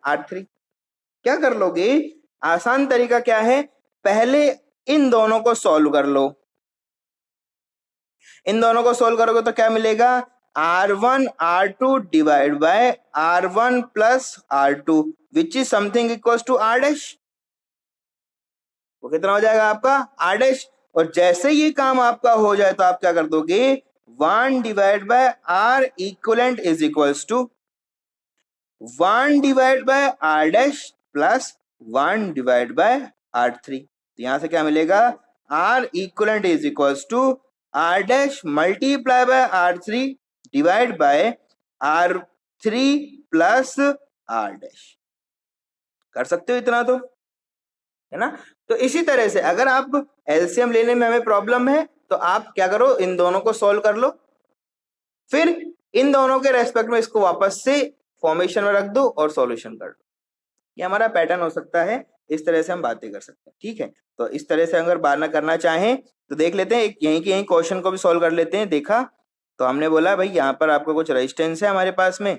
R3, क्या कर लोगे, आसान तरीका क्या है, पहले इन दोनों को सॉल्व कर लो। इन दोनों को सोल्व करोगे तो क्या मिलेगा, R1 R2 divide by R1 plus R2 which is something equal to R dash, वो कितना हो जाएगा आपका R डैश। और जैसे ये काम आपका हो जाए तो आप क्या कर दोगे, 1 divide by R equivalent is equals to 1 divide by R dash plus 1 divide by R3, तो यहां से क्या मिलेगा, R equivalent is equals to R dash multiply by R3 divide by R3 plus R dash. कर सकते हो इतना तो, है ना। तो इसी तरह से अगर आप एलसीएम लेने में हमें प्रॉब्लम है तो आप क्या करो, इन दोनों को सॉल्व कर लो, फिर इन दोनों के रेस्पेक्ट में इसको वापस से फॉर्मेशन में रख दो और सॉल्यूशन कर लो। ये हमारा पैटर्न हो सकता है, इस तरह से हम बातें कर सकते हैं। ठीक है, तो इस तरह से अगर बात ना करना चाहें तो देख लेते हैं, एक यहीं के यहीं क्वेश्चन को भी सॉल्व कर लेते हैं। देखा तो हमने बोला भाई यहाँ पर आपका कुछ रेजिस्टेंस है हमारे पास में,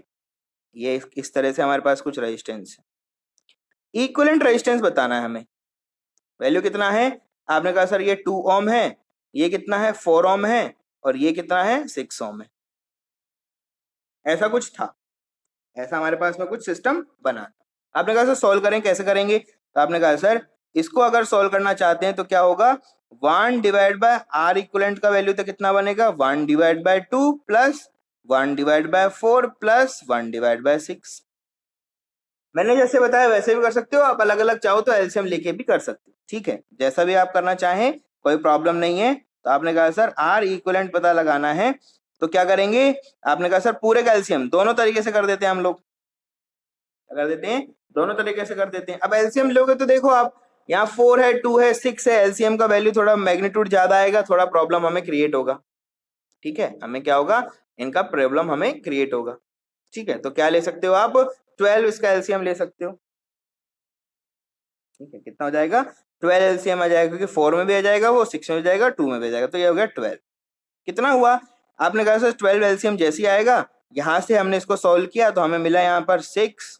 ये इस तरह से हमारे पास कुछ रेजिस्टेंस है, इक्विवेलेंट रेजिस्टेंस बताना है हमें, वैल्यू कितना है, आपने कहा सर ये 2 ओम है, ये कितना है 4 ओम है, और ये कितना है 6 ओम है, ऐसा कुछ था, ऐसा हमारे पास में कुछ सिस्टम बना। आपने कहा सर सॉल्व करें, कैसे करेंगे, तो आपने कहा सर इसको अगर सॉल्व करना चाहते हैं तो क्या होगा, 1 डिवाइड बाय R इक्विवेलेंट का वैल्यू तो कितना बनेगा, 1 divide bye 2 plus 1 divide by 4 plus 1 divide by 6। मैंने जैसे बताया वैसे भी कर सकते हो, आप अलग अलग चाहो तो एलसीएम लेके भी कर सकते हो। ठीक है, जैसा भी आप करना चाहें कोई प्रॉब्लम नहीं है। तो आपने कहा सर R इक्विवेलेंट पता लगाना है, तो क्या करेंगे, आपने कहा सर पूरे का एलसीएम दोनों तरीके से कर देते हैं हम लोग, कर देते हैं दोनों तरीके से कर देते हैं। अब एलसीएम लोगे तो देखो आप, यहाँ 4 है 2 है 6 है, एलसीएम का वैल्यू थोड़ा मैग्नीट्यूड ज्यादा आएगा, थोड़ा प्रॉब्लम हमें क्रिएट होगा। ठीक है, हमें क्या होगा, इनका प्रॉब्लम हमें क्रिएट होगा। ठीक है, तो क्या ले सकते हो आप, 12 इसका एलसीएम ले सकते हो। ठीक है, कितना हो जाएगा 12 एलसीएम आ जाएगा, क्योंकि 4 में भी आ जाएगा वो, 6 में भी जाएगा, 2 में भी आ जाएगा, तो ये हो गया 12। कितना हुआ, आपने कहा सर 12 एलसीएम जैसे ही आएगा, यहां से हमने इसको सॉल्व किया तो हमें मिला यहाँ पर 6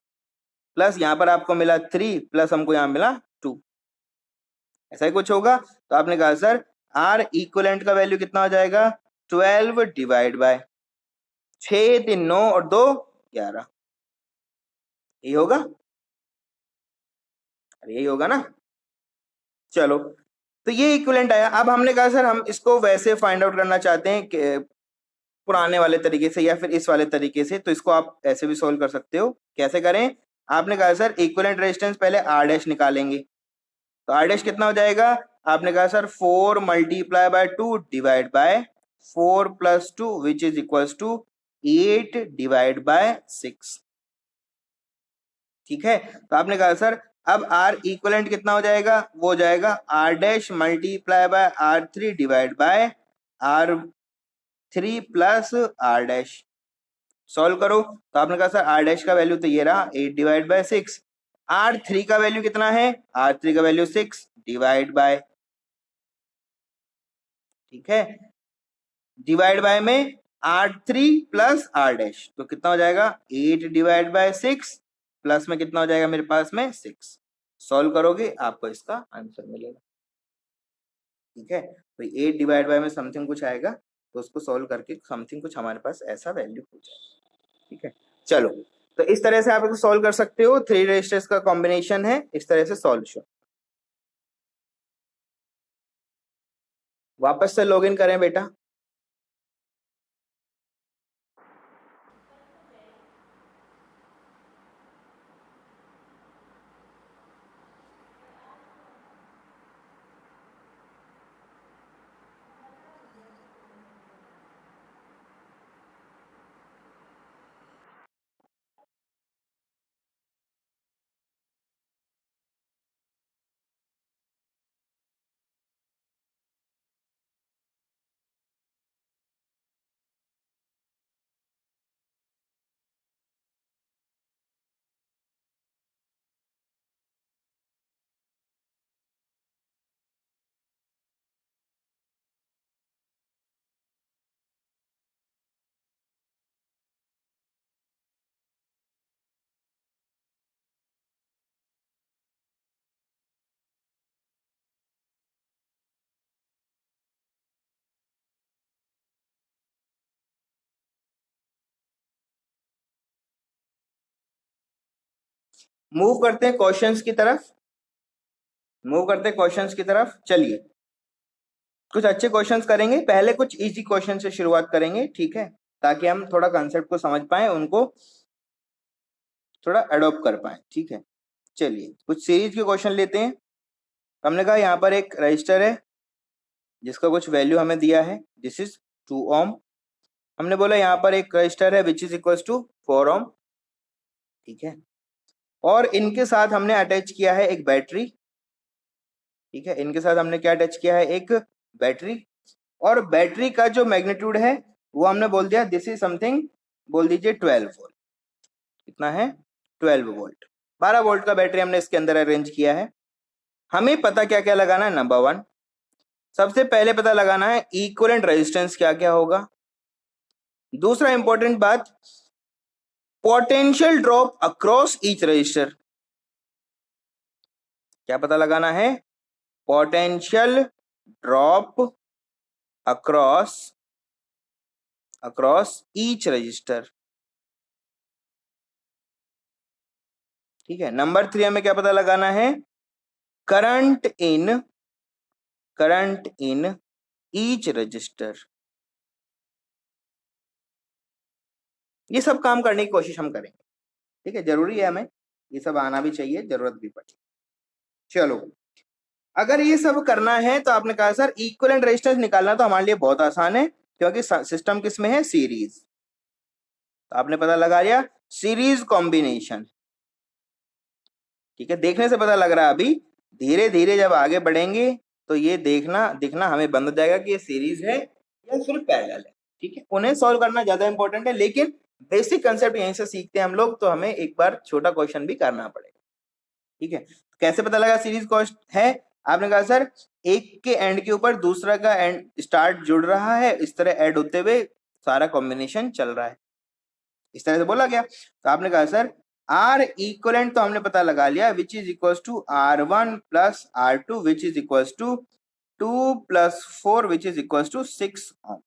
प्लस यहाँ पर आपको मिला 3 प्लस हमको यहाँ मिला 2, ऐसा ही कुछ होगा। तो आपने कहा सर R इक्विवेलेंट का वैल्यू कितना हो जाएगा, 12 डिवाइड बाय 6 3 9 और 2 11, यही होगा, यही होगा ना। चलो, तो ये इक्विवेलेंट आया। अब हमने कहा सर हम इसको वैसे फाइंड आउट करना चाहते हैं कि पुराने वाले तरीके से या फिर इस वाले तरीके से, तो इसको आप ऐसे भी सोल्व कर सकते हो। कैसे करें, आपने कहा सर इक्विवेलेंट रेजिस्टेंस पहले R डैश निकालेंगे, तो R डैश कितना हो जाएगा, आपने कहा sir 4 multiply by 2 divide by 4 plus 2 which is equals to 8 divide by 6। ठीक है, तो आपने कहा सर अब R इक्विवेलेंट कितना हो जाएगा, वो हो जाएगा R dash multiply by R3 divide by R3 plus R dash. Solve करो, तो आपने कहा सर R डैश का वैल्यू तो ये रहा 8 डिवाइड बाय 6, R3 का वैल्यू कितना है, R3 का वैल्यू 6 डिवाइड बाय, ठीक है, डिवाइड बाय में R3 प्लस R डैश, तो कितना हो जाएगा 8 डिवाइड बाय 6 प्लस में कितना हो जाएगा मेरे पास में 6। सॉल्व करोगे आपको इसका आंसर मिलेगा। ठीक है, तो 8 डिवाइड बाय में समथिंग कुछ आएगा, तो उसको सॉल्व करके समथिंग कुछ हमारे पास ऐसा वैल्यू हो जाए। ठीक है, चलो तो इस तरह से आप इसको सॉल्व कर सकते हो। 3 रजिस्टर्स का कॉम्बिनेशन है, इस तरह से सॉल्यूशन। वापस से लॉगिन करें बेटा। मूव करते हैं क्वेश्चंस की तरफ, मूव करते हैं क्वेश्चंस की तरफ। चलिए कुछ अच्छे क्वेश्चंस करेंगे, पहले कुछ इजी क्वेश्चन से शुरुआत करेंगे, ठीक है, ताकि हम थोड़ा कंसेप्ट को समझ पाए, उनको थोड़ा अडॉप्ट कर पाए। ठीक है, चलिए कुछ सीरीज के क्वेश्चन लेते हैं। हमने कहा यहाँ पर एक रजिस्टर है जिसका कुछ वैल्यू हमें दिया है, दिस इज 2 ओम। हमने बोला यहाँ पर एक रजिस्टर है विच इज इक्वल टू 4 ओम। ठीक है, और इनके साथ हमने अटैच किया है एक बैटरी। ठीक है, इनके साथ हमने क्या अटैच किया है, एक बैटरी। और बैटरी का जो मैग्नीट्यूड है वो हमने बोल दिया दिस इज समथिंग, बोल दीजिए 12 वोल्ट। कितना है, 12 वोल्ट। 12 वोल्ट का बैटरी हमने इसके अंदर अरेंज किया है। हमें पता क्या क्या लगाना है, नंबर 1 सबसे पहले पता लगाना है इक्विवेलेंट रेजिस्टेंस क्या क्या होगा। दूसरा इंपॉर्टेंट बात, potential drop across each register. क्या पता लगाना है, potential drop across each register. ठीक है, नंबर 3 हमें क्या पता लगाना है, करंट इन ईच रजिस्टर। ये सब काम करने की कोशिश हम करेंगे। ठीक है, जरूरी है, हमें ये सब आना भी चाहिए, जरूरत भी पड़े। चलो अगर ये सब करना है तो आपने कहा सर इक्विवेलेंट रेजिस्टेंस निकालना तो हमारे लिए बहुत आसान है, क्योंकि सिस्टम किस में है, सीरीज। तो आपने पता लगा लिया सीरीज कॉम्बिनेशन। ठीक है, देखने से पता लग रहा है, अभी धीरे धीरे जब आगे बढ़ेंगे तो ये दिखना हमें बंद हो जाएगा कि ये सीरीज है या सिर्फ पैरेलल है। ठीक है, उन्हें सॉल्व करना ज्यादा इंपॉर्टेंट है, लेकिन बेसिक कंसेप्ट यहीं से सीखते हैं हम लोग, तो हमें एक बार छोटा क्वेश्चन भी करना पड़ेगा। ठीक है, कैसे पता लगा सीरीज कॉस्ट है, आपने कहा सर एक के एंड के ऊपर दूसरा का एंड स्टार्ट जुड़ रहा है, इस तरह ऐड होते हुए सारा कॉम्बिनेशन चल रहा है, इस तरह से बोला गया। तो आपने कहा सर आर इक्वलेंट तो हमने पता लगा लिया, which is equal to R1 plus R2 which is equal to 2 plus 4 which is equal to 6 ohm.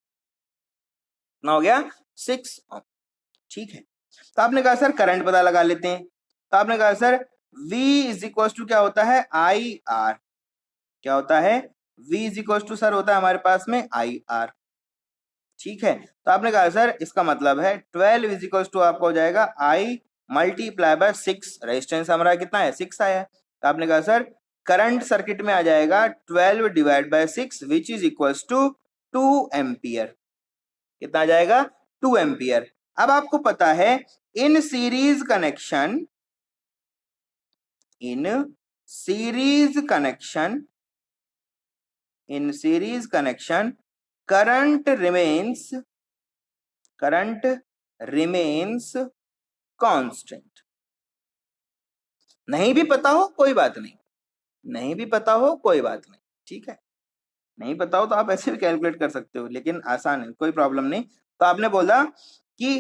ना हो गया 6 ओम। ठीक है, तो आपने कहा सर करंट पता लगा लेते हैं। तो आपने कहा sir V is equal to क्या होता है, IR। क्या होता है, V is equal to sir होता है हमारे पास में IR। ठीक है, तो आपने कहा सर इसका मतलब है 12 इज इक्वल टू आपका हो जाएगा I मल्टीप्लाई बाय 6, रेजिस्टेंस हमारा कितना है, 6 आया है। तो आपने कहा सर करंट सर्किट में आ जाएगा 12 divide by 6 which is equal to 2 ampere. कितना आ जाएगा, 2 एम्पियर। अब आपको पता है in series connection current remains constant. नहीं भी पता हो कोई बात नहीं, नहीं भी पता हो कोई बात नहीं। ठीक है, नहीं पता हो तो आप ऐसे भी कैलकुलेट कर सकते हो, लेकिन आसान है, कोई प्रॉब्लम नहीं। तो आपने बोला कि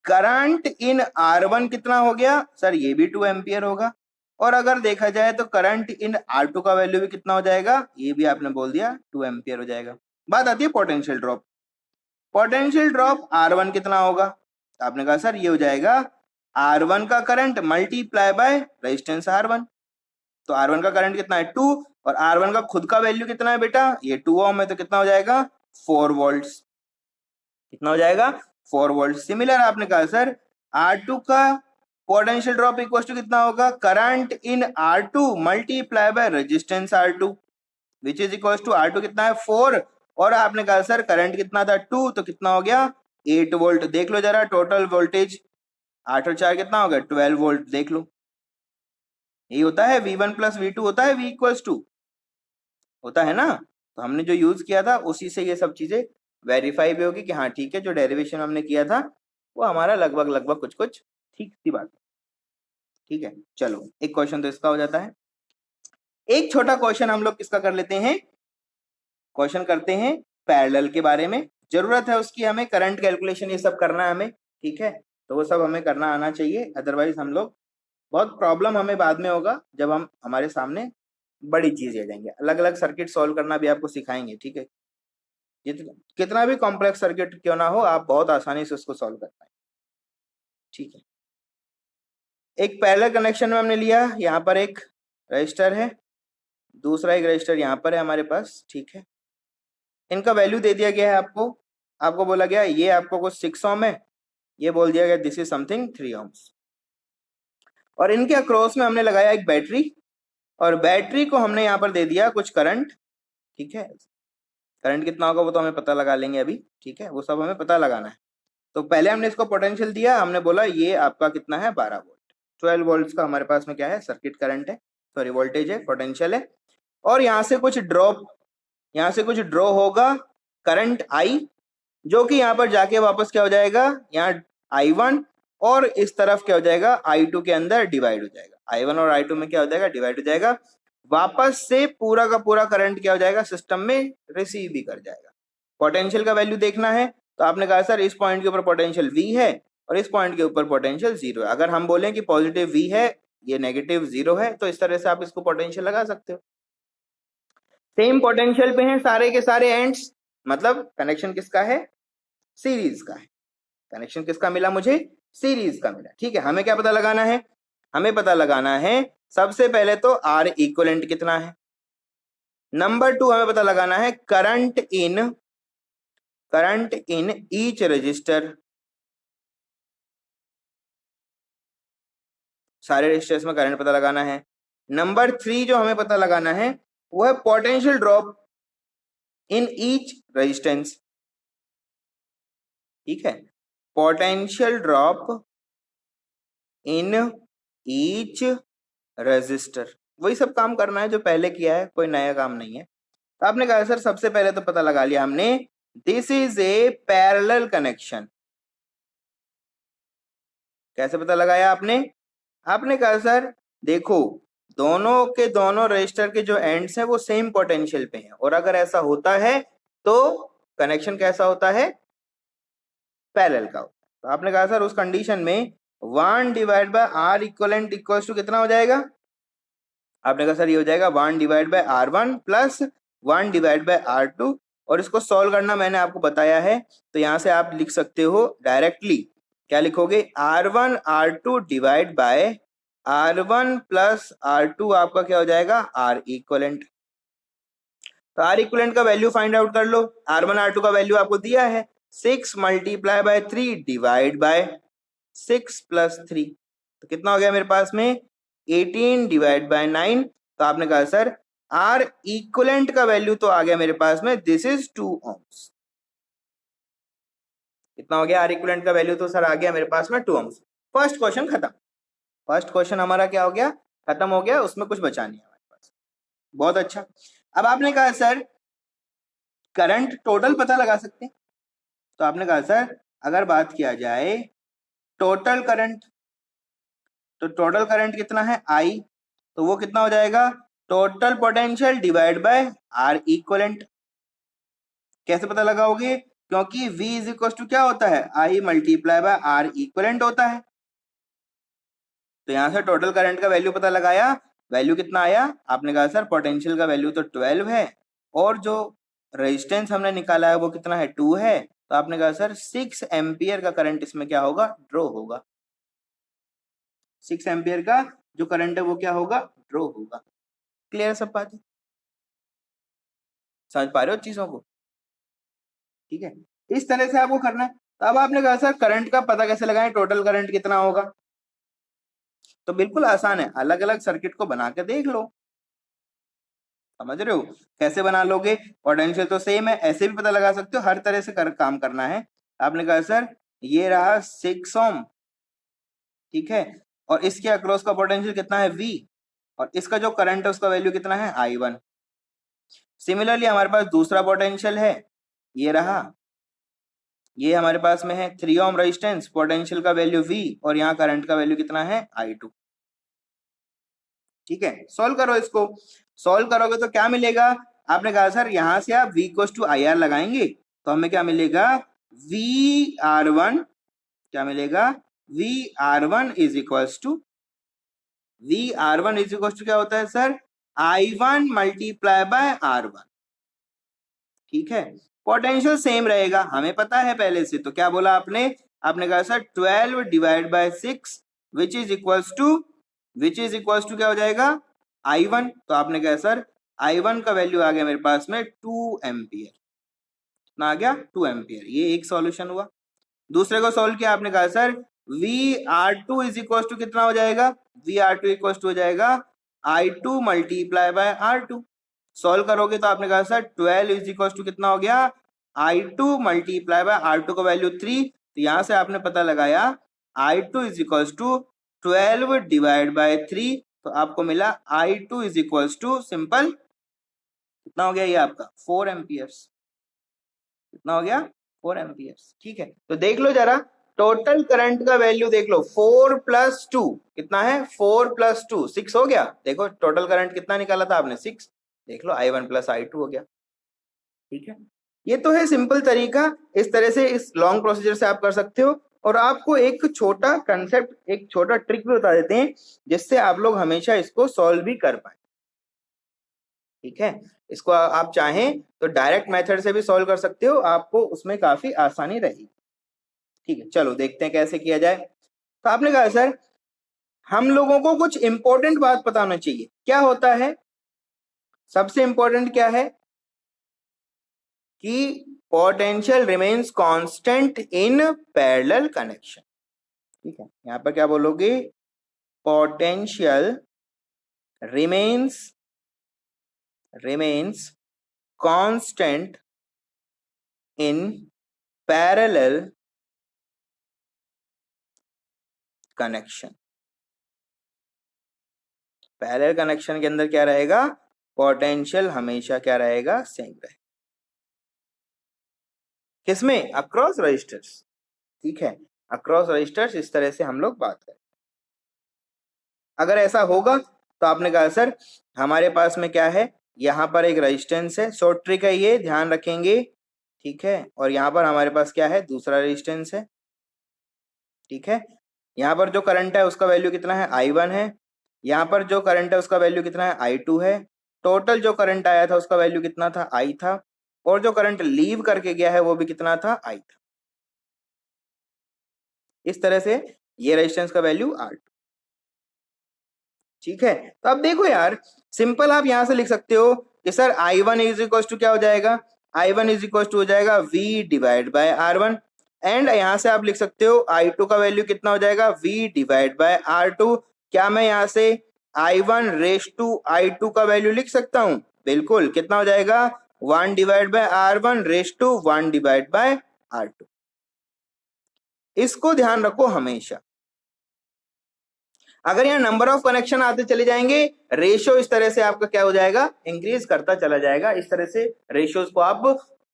करंट इन R1 कितना हो गया सर, ये भी 2 एम्पियर होगा। और अगर देखा जाए तो करंट इन R2 का वैल्यू भी कितना हो जाएगा, ये भी आपने बोल दिया 2 एम्पियर हो जाएगा। बात आती है potential drop. Potential drop R1 कितना होगा? आपने कहा सर ये हो जाएगा R1 का current multiply by resistance R1। तो R1 का करंट कितना है 2 और R1 का खुद का वैल्यू कितना है बेटा? ये 2 ओम है, तो कितना हो जाएगा 4 वोल्ट्स। कितना हो जाएगा 4 वोल्ट। सिमिलर आपने कहा सर R2 का पोटेंशियल ड्रॉप इक्वल टू कितना होगा? Current in R2 multiply by resistance R2 which is equal to R2 कितना है 4 और आपने कहा सर करंट कितना था 2, तो कितना हो गया 8 वोल्ट। देख लो जरा टोटल वोल्टेज 8 और 4 कितना हो गया 12 वोल्ट। देख लो यही होता है V1 प्लस V2 होता है V इक्वल्स टू होता है ना। तो हमने जो यूज किया था उसी से ये सब चीजें वेरीफाई भी होगी कि हाँ ठीक है, जो डेरिवेशन हमने किया था वो हमारा लगभग कुछ कुछ ठीक सी बात है। ठीक है, चलो एक क्वेश्चन तो इसका हो जाता है। एक छोटा क्वेश्चन हम लोग किसका कर लेते हैं? क्वेश्चन करते हैं पैरेलल के बारे में। जरूरत है उसकी, हमें करंट कैलकुलेशन ये सब करना है हमें, ठीक है, तो वो सब हमें करना आना चाहिए, अदरवाइज हम लोग बहुत प्रॉब्लम हमें बाद में होगा जब हम हमारे सामने बड़ी चीज आ जाएंगे। अलग अलग सर्किट सॉल्व करना भी आपको सिखाएंगे, ठीक है। कितना भी कॉम्प्लेक्स सर्किट क्यों ना हो, आप बहुत आसानी से उसको सॉल्व कर पाएंगे, ठीक है। एक पैरेलल कनेक्शन में हमने लिया, यहाँ पर एक रजिस्टर है, दूसरा एक रजिस्टर यहाँ पर है हमारे पास, ठीक है। इनका वैल्यू दे दिया गया है आपको बोला गया ये आपको कुछ 6 ओम है, ये बोल दिया गया दिस इज समथिंग 3 ओम्स। और इनके अक्रॉस में हमने लगाया एक बैटरी, और बैटरी को हमने यहाँ पर दे दिया कुछ करंट, ठीक है। करंट कितना होगा वो तो हमें पता लगा लेंगे अभी, ठीक है, वो सब हमें पता लगाना है। तो पहले हमने इसको पोटेंशियल दिया, हमने बोला ये आपका कितना है 12 वोल्ट। 12 वोल्ट का हमारे पास में क्या है सर्किट करंट है, सॉरी वोल्टेज है, पोटेंशियल है। और यहाँ से कुछ ड्रॉ होगा करंट I, जो कि यहाँ पर जाके वापस क्या हो जाएगा यहाँ I1, और इस तरफ क्या हो जाएगा I2 के अंदर डिवाइड हो जाएगा। I1 और I2 में क्या हो जाएगा डिवाइड हो जाएगा, वापस से पूरा का पूरा करंट क्या हो जाएगा सिस्टम में रिसीव भी कर जाएगा। पोटेंशियल का वैल्यू देखना है, तो आपने कहा सर इस पॉइंट के ऊपर पोटेंशियल V है और इस पॉइंट के ऊपर पोटेंशियल 0 है। अगर हम बोलें कि पॉजिटिव V है ये नेगेटिव 0 है, तो इस तरह से आप इसको पोटेंशियल लगा सकते हो। सेम पोटेंशियल पे हैं सारे के सारे एंड्स, मतलब कनेक्शन किसका है सीरीज का है। कनेक्शन किसका मिला मुझे सीरीज का मिला, ठीक है। हमें क्या पता लगाना है, हमें पता लगाना है सबसे पहले तो R इक्विवेलेंट कितना है, नंबर 2 हमें पता लगाना है करंट इन ईच रजिस्टर, सारे रजिस्टर्स में करंट पता लगाना है। नंबर 3 जो हमें पता लगाना है वो है potential drop in each resistance, ठीक है, potential drop in each resistor. वही सब काम करना है जो पहले किया है, कोई नया काम नहीं है। तो आपने कहा सर सबसे पहले तो पता लगा लिया हमने this is a parallel connection. कैसे पता लगाया आपने कहा सर देखो दोनों के दोनों रजिस्टर के जो एंड्स हैं वो सेम पोटेंशियल पे हैं, और अगर ऐसा होता है तो कनेक्शन कैसा होता है पैरेलल का होता है। तो आपने कहा सर उस कंडीशन में 1 divide by R equivalent equals to कितना हो जाएगा, आपने कहा सर ये हो जाएगा 1 divide by R1 plus 1 divide by R2, और इसको सॉल्व करना मैंने आपको बताया है, तो यहां से आप लिख सकते हो डायरेक्टली, क्या लिखोगे R1 R2 divide by R1 plus R2 आपका क्या हो जाएगा R इक्वलेंट। तो R इक्वलेंट का वैल्यू फाइंड आउट कर लो। R1 R2 का वैल्यू आपको दिया है 6 multiply by 3 divide by 6 plus 3, तो कितना हो गया मेरे पास में 18 डिवाइड बाय 9। तो आपने कहा सर R इक्वलेंट का वैल्यू तो आ गया मेरे पास में दिस इज 2 ohms। कितना हो गया R इक्वलेंट का वैल्यू तो सर आ गया मेरे पास में 2 ohms। फर्स्ट क्वेश्चन खत्म, फर्स्ट क्वेश्चन हमारा क्या हो गया खत्म हो गया, उसमें कुछ बचा नहीं है हमारे पास। बहुत अच्छा। अब आपने कहा सर करंट टोटल पता लगा सकते हैं, तो आपने कहा सर अगर बात किया जाए टोटल करंट, तो टोटल करंट कितना है I, तो वो कितना हो जाएगा total potential divide by R equivalent. कैसे पता लगाओगे, क्योंकि V इज इक्वल टू क्या होता है I multiply by R equivalent होता है। तो यहां से टोटल करंट का वैल्यू पता लगाया, वैल्यू कितना आया, आपने कहा सर पोटेंशियल का वैल्यू तो 12 है, और जो रेजिस्टेंस हमने निकाला है वो कितना है 2 है, तो आपने कहा सर 6 एम्पियर का करंट इसमें क्या होगा, ड्रॉ होगा। 6 एम्पियर का जो करंट है वो क्या होगा, ड्रॉ होगा। क्लियर सब बात, समझ पा रहे हो चीजों को? ठीक है, इस तरह से आपको करना है। तो अब आपने कहा सर करंट का पता कैसे लगाएं, टोटल करंट कितना होगा? तो बिल्कुल आसान है, अलग अलग सर्किट को बना के देख लो। समझ रहे हो कैसे बना लोगे? पोटेंशियल तो सेम है, ऐसे भी पता लगा सकते हो, हर तरह से काम करना है। आपने कहा सर ये रहा 6 ओम, ठीक है, और इसके अक्रॉस का पोटेंशियल कितना है V, और इसका जो करंट है उसका वैल्यू कितना है I1। सिमिलरली हमारे पास दूसरा पोटेंशियल है, ये रहा, ये हमारे पास में है 3 ओम रेजिस्टेंस, पोटेंशियल का वैल्यू V और यहाँ करंट का वैल्यू कितना है I2। ठीक है, सॉल्व करो इसको। सॉल्व करोगे तो क्या मिलेगा? आपने कहा सर यहां से आप V = IR लगाएंगे तो हमें क्या मिलेगा, VR1, क्या मिलेगा, VR1 is equals to, VR1 is equals to क्या होता है sir, I1 multiply by R1। ठीक है, पोटेंशियल सेम रहेगा, हमें पता है पहले से। तो क्या बोला आपने? आपने कहा sir 12 divide by 6 which is equals to क्या हो जाएगा, I1। तो आपने कहा सर I1 का वैल्यू आ गया मेरे पास में 2 एम्पियर, ना आ गया 2 एम्पियर। ये एक सॉल्यूशन हुआ। दूसरे को सॉल्व किया, आपने कहा sir VR2 is equal to कितना हो जाएगा, VR2 इक्वल टू हो जाएगा I2 multiply by R2। Solve करोगे तो आपने कहा सर 12 इज इक्वल टू कितना हो गया, I2 मल्टीप्लाई बाय R2 का वैल्यू 3। तो यहां से आपने पता लगाया I2 is equal to 12 divide by 3, तो आपको मिला I2 is equal to simple कितना हो गया, ये आपका 4 एम्पियर्स। कितना हो गया, 4 एम्पियर्स। ठीक है, तो देख लो जरा टोटल करंट का वैल्यू देख लो, 4 + 2 कितना है, 4 + 2 6 हो गया। देखो टोटल करंट कितना निकाला था आपने, 6। देख लो I1 + I2 हो गया। ठीक है, ये तो है सिंपल तरीका। इस तरह से इस लॉन्ग प्रोसीजर से आप कर सकते हो। और आपको एक छोटा कंसेप्ट, एक छोटा ट्रिक भी बता देते हैं जिससे आप लोग हमेशा इसको सॉल्व भी कर पाए। ठीक है, इसको आप चाहें तो डायरेक्ट मेथड से भी सॉल्व कर सकते हो, आपको उसमें काफी आसानी रहेगी। ठीक है, चलो देखते हैं कैसे किया जाए। तो आपने कहा सर हम लोगों को कुछ इंपॉर्टेंट बात पता होना चाहिए। क्या होता है, सबसे इंपॉर्टेंट क्या है कि potential remains constant in parallel connection. ठीक है, यहां पर क्या बोलोगे, potential remains constant in parallel connection। Parallel connection के अंदर क्या रहेगा, पोटेंशियल हमेशा क्या रहेगा, सेम रहेगा। किसमें, अक्रॉस रजिस्टर्स। ठीक है, अक्रॉस रजिस्टर्स, इस तरह से हम लोग बात करें। अगर ऐसा होगा तो आपने कहा सर हमारे पास में क्या है, यहाँ पर एक रेजिस्टेंस है, शॉर्ट ट्रिक है ये, ध्यान रखेंगे। ठीक है, और यहाँ पर हमारे पास क्या है, दूसरा रेजिस्टेंस है। ठीक है, यहाँ पर जो करंट है उसका वैल्यू कितना है, I1 है। यहाँ पर जो करंट है उसका वैल्यू कितना है, I2 है। टोटल जो करंट आया था उसका वैल्यू कितना था, I था। और जो करंट लीव करके गया है वो भी कितना था, I था। इस तरह से ये रेजिस्टेंस का वैल्यू R2। ठीक है, तो अब देखो यार, सिंपल आप यहां से लिख सकते हो कि sir I1 is equal to क्या हो जाएगा, I1 इज इक्वल टू हो जाएगा V divide by R1। And यहां से आप लिख सकते हो I2 का वैल्यू कितना हो जाएगा, V डिवाइड बाय R2। क्या मैं यहां से I1 रेस टू I2 का वैल्यू लिख सकता हूं? बिल्कुल, कितना हो जाएगा, 1 divide by R1 ratio 1 divide by R2। इसको ध्यान रखो हमेशा। अगर यहाँ नंबर ऑफ कनेक्शन आते चले जाएंगे, रेशियो इस तरह से आपका क्या हो जाएगा, इंक्रीज करता चला जाएगा। इस तरह से रेशियोज को आप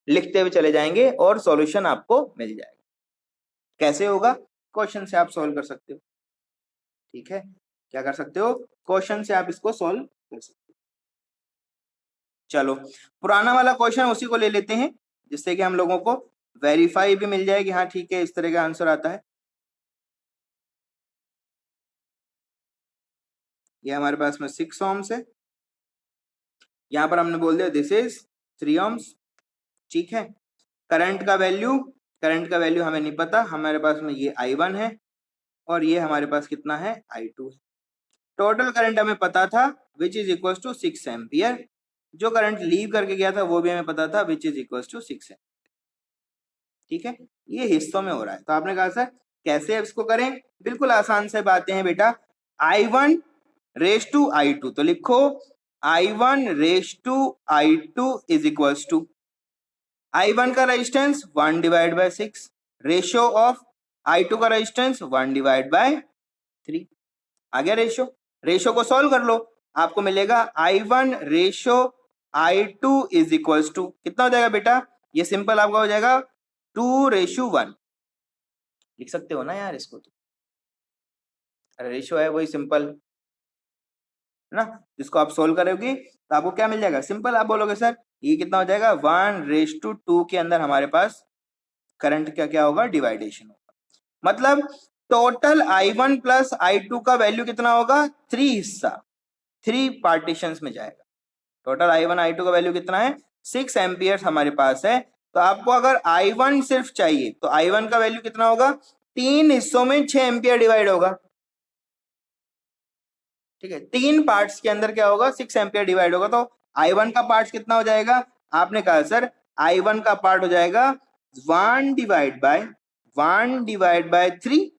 लिखते हुए चले जाएंगे और सॉल्यूशन आपको मिल जाएगा। कैसे होगा, क्वेश्चन से आप सॉल्व कर सकते हो। ठीक है, क्या कर सकते हो, क्वेश्चन से आप इसको सॉल्व कर सकते हो। चलो पुराना वाला क्वेश्चन उसी को ले लेते हैं, जिससे कि हम लोगों को वेरीफाई भी मिल जाएगी, हाँ ठीक है इस तरह का आंसर आता है। ये हमारे पास में 6 ohms है, यहां पर हमने बोल दिया दिस इज 3 ohms। ठीक है, करंट का वैल्यू करंट का वैल्यू हमें नहीं पता, हमारे पास में ये I1 है और ये हमारे पास कितना है I2 है। टोटल करंट हमें पता था which is equal to 6 ampere, जो करंट लीव करके गया था वो भी हमें पता था which is equal to 6 ampere. ठीक है, ये हिस्सों में हो रहा है। तो आपने कहा सर कैसे इसको करें, बिल्कुल आसान से बातें हैं बेटा। I1 रेस टू I2, तो लिखो I1 ratio I2 is equal to I1 का resistance 1 divide by 6, ratio of I2 का रेजिस्टेंस 1 डिवाइड बाय 3। आ गया रेशियो, रेशियो को सॉल्व कर लो, आपको मिलेगा I1 ratio I2 is equal to कितना हो जाएगा बेटा, ये सिंपल आपका हो जाएगा 2:1। लिख सकते हो ना यार इसको, तो रेशियो है वही सिंपल है ना, जिसको आप सोल्व करोगे तो आपको क्या मिल जाएगा, सिंपल आप बोलोगे सर ये कितना हो जाएगा 1:2 के अंदर हमारे पास करंट का क्या होगा, डिवाइडेशन होगा। मतलब टोटल I1 प्लस I2 का वैल्यू कितना होगा, 3 हिस्सा, 3 पार्टीशंस में जाएगा। टोटल I1 I2 का वैल्यू कितना है, 6 एम्पियर्स हमारे पास है। तो आपको अगर I1 सिर्फ चाहिए तो I1 का वैल्यू कितना होगा, 3 हिस्सों में 6 एम्पियर डिवाइड होगा। ठीक है, 3 पार्ट्स के अंदर क्या होगा, 6 एम्पियर डिवाइड होगा। तो I1 का पार्ट कितना हो जाएगा, आपने कहा सर I1 का पार्ट हो जाएगा 1 डिवाइड बाय 3।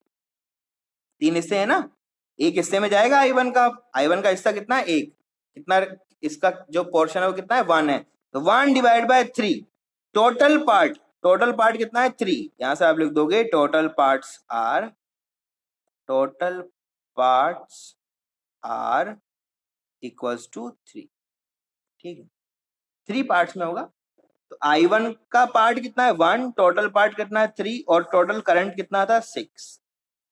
3 हिस्से है ना, एक हिस्से में जाएगा I1 का हिस्सा कितना है, एक, कितना इसका जो पोर्शन है वो कितना है, 1 है, तो 1 डिवाइड बाय 3। टोटल पार्ट कितना है, 3। यहां से आप लिख दोगे total parts are equals to 3। ठीक है, 3 पार्ट्स में होगा। तो I1 का पार्ट कितना है 1, टोटल पार्ट कितना है 3, और टोटल करंट कितना था 6,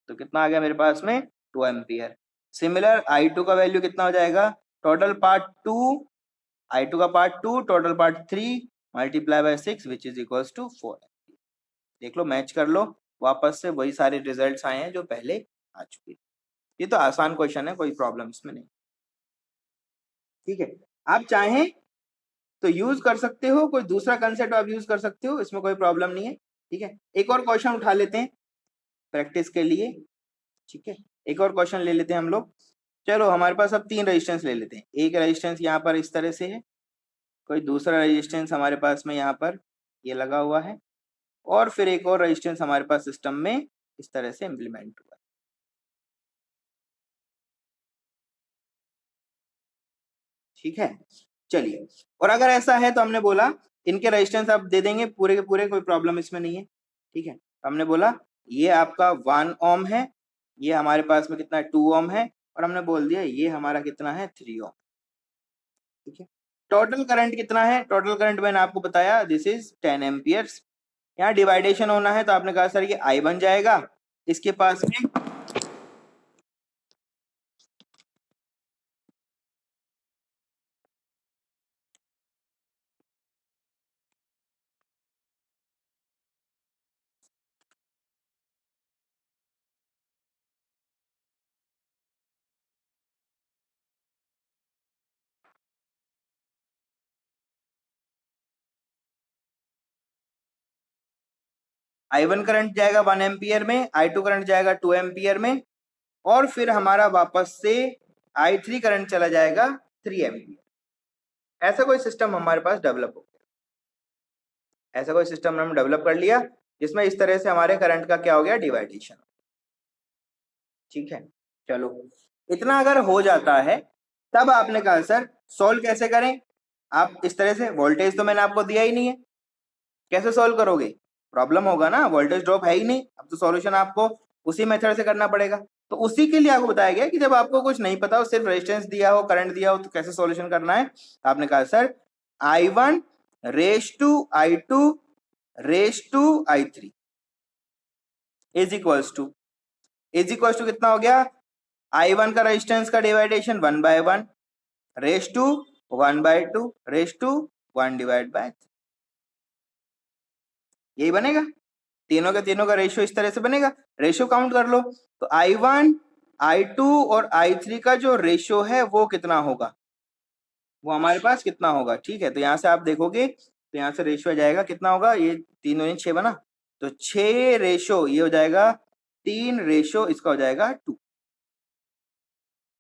तो कितना आ गया मेरे पास में 2 एम्पियर। सिमिलर I2 का वैल्यू कितना हो जाएगा, टोटल पार्ट 2, I2 का part 2, total part 3 multiply by 6 which is equals to 4। देख लो, मैच कर लो, वापस से वही सारे रिजल्ट्स आए हैं जो पहले आ चुके। ये तो आसान क्वेश्चन है, कोई प्रॉब्लम इसमें नहीं। ठीक है, आप चाहें तो यूज कर सकते हो, कोई दूसरा कंसेप्ट आप यूज कर सकते हो, इसमें कोई प्रॉब्लम नहीं है। ठीक है, एक और क्वेश्चन उठा लेते हैं प्रैक्टिस के लिए। ठीक है, एक और क्वेश्चन ले लेते हैं हम लोग। चलो हमारे पास अब 3 रेजिस्टेंस ले लेते हैं। एक रेजिस्टेंस यहाँ पर इस तरह से है, कोई दूसरा रेजिस्टेंस हमारे पास में यहाँ पर ये लगा हुआ है, और फिर एक और रेजिस्टेंस हमारे पास सिस्टम में इस तरह से इम्प्लीमेंट हुआ है। ठीक है, चलिए, और अगर ऐसा है तो हमने बोला इनके रेजिस्टेंस आप दे देंगे पूरे के पूरे, कोई प्रॉब्लम इसमें नहीं है। ठीक है, हमने बोला ये आपका 1 ओम है, ये हमारे पास में कितना है 2 ओम है, और हमने बोल दिया ये हमारा कितना है 3 ओम। ठीक है, टोटल करंट कितना है, टोटल करंट मैंने आपको बताया दिस इज 10 एम्पियर्स। यहाँ डिवाइडेशन होना है तो आपने कहा सर ये I1 जाएगा इसके पास में, I1 करंट जाएगा 1 एम्पियर में, I2 करंट जाएगा 2 एम्पियर में, और फिर हमारा वापस से I3 करंट चला जाएगा 3 एम्पियर। ऐसा कोई सिस्टम हमारे पास डेवलप हो गया, ऐसा कोई सिस्टम हमने डेवलप कर लिया जिसमें इस तरह से हमारे करंट का क्या हो गया, डिवाइडेशन। ठीक है, चलो इतना अगर हो जाता है तब आपने कहा सर सोल्व कैसे करें। आप इस तरह से, वोल्टेज तो मैंने आपको दिया ही नहीं है, कैसे सोल्व करोगे, प्रॉब्लम होगा ना, वोल्टेज ड्रॉप है ही नहीं, अब तो सॉल्यूशन आपको उसी मेथड से करना पड़ेगा। तो उसी के लिए आपको बताया गया कि जब आपको कुछ नहीं पता हो, सिर्फ रेजिस्टेंस दिया हो, करंट दिया हो, तो कैसे सॉल्यूशन करना है। आपने कहा sir I1 ratio I2 ratio I3 is equals to कितना हो गया, I1 का रेजिस्टेंस का division 1/1 ratio 1/2 ratio 1 divide by, यही बनेगा। तीनों के तीनों का रेशियो इस तरह से बनेगा, रेशियो काउंट कर लो। तो I1 I2 और I3 का जो रेशियो है वो कितना होगा, वो हमारे पास कितना होगा। ठीक है, तो यहाँ से आप देखोगे तो यहाँ से रेशियो आ जाएगा कितना होगा, ये 3 दूनी 6 बना, तो 6 रेशो ये हो जाएगा 3 रेशो इसका हो जाएगा 2,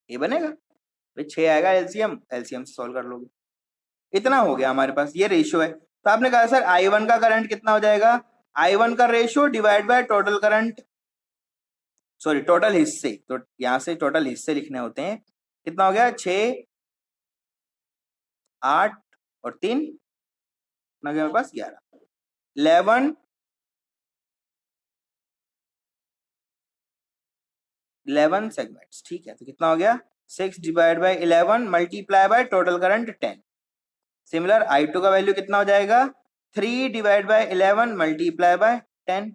ये बनेगा भाई। 6 आएगा एलसीएम, एलसीएम से सॉल्व कर लोगे। इतना हो गया हमारे पास, ये रेशियो है। तो आपने कहा सर I1 का करंट कितना हो जाएगा, I1 का ratio divide by total current, sorry total हिस्से, तो यहां से टोटल हिस्से लिखने होते हैं। कितना हो गया, 6 8 और 3 कितना गया मेरे पास 11, 11 सेगमेंट्स, ठीक है। तो कितना हो गया 6 divide by 11 multiply by total current 10। Similar I2 का वैल्यू कितना हो जाएगा 3 डिवाइड बाय 11 मल्टीप्लाई बाय 10।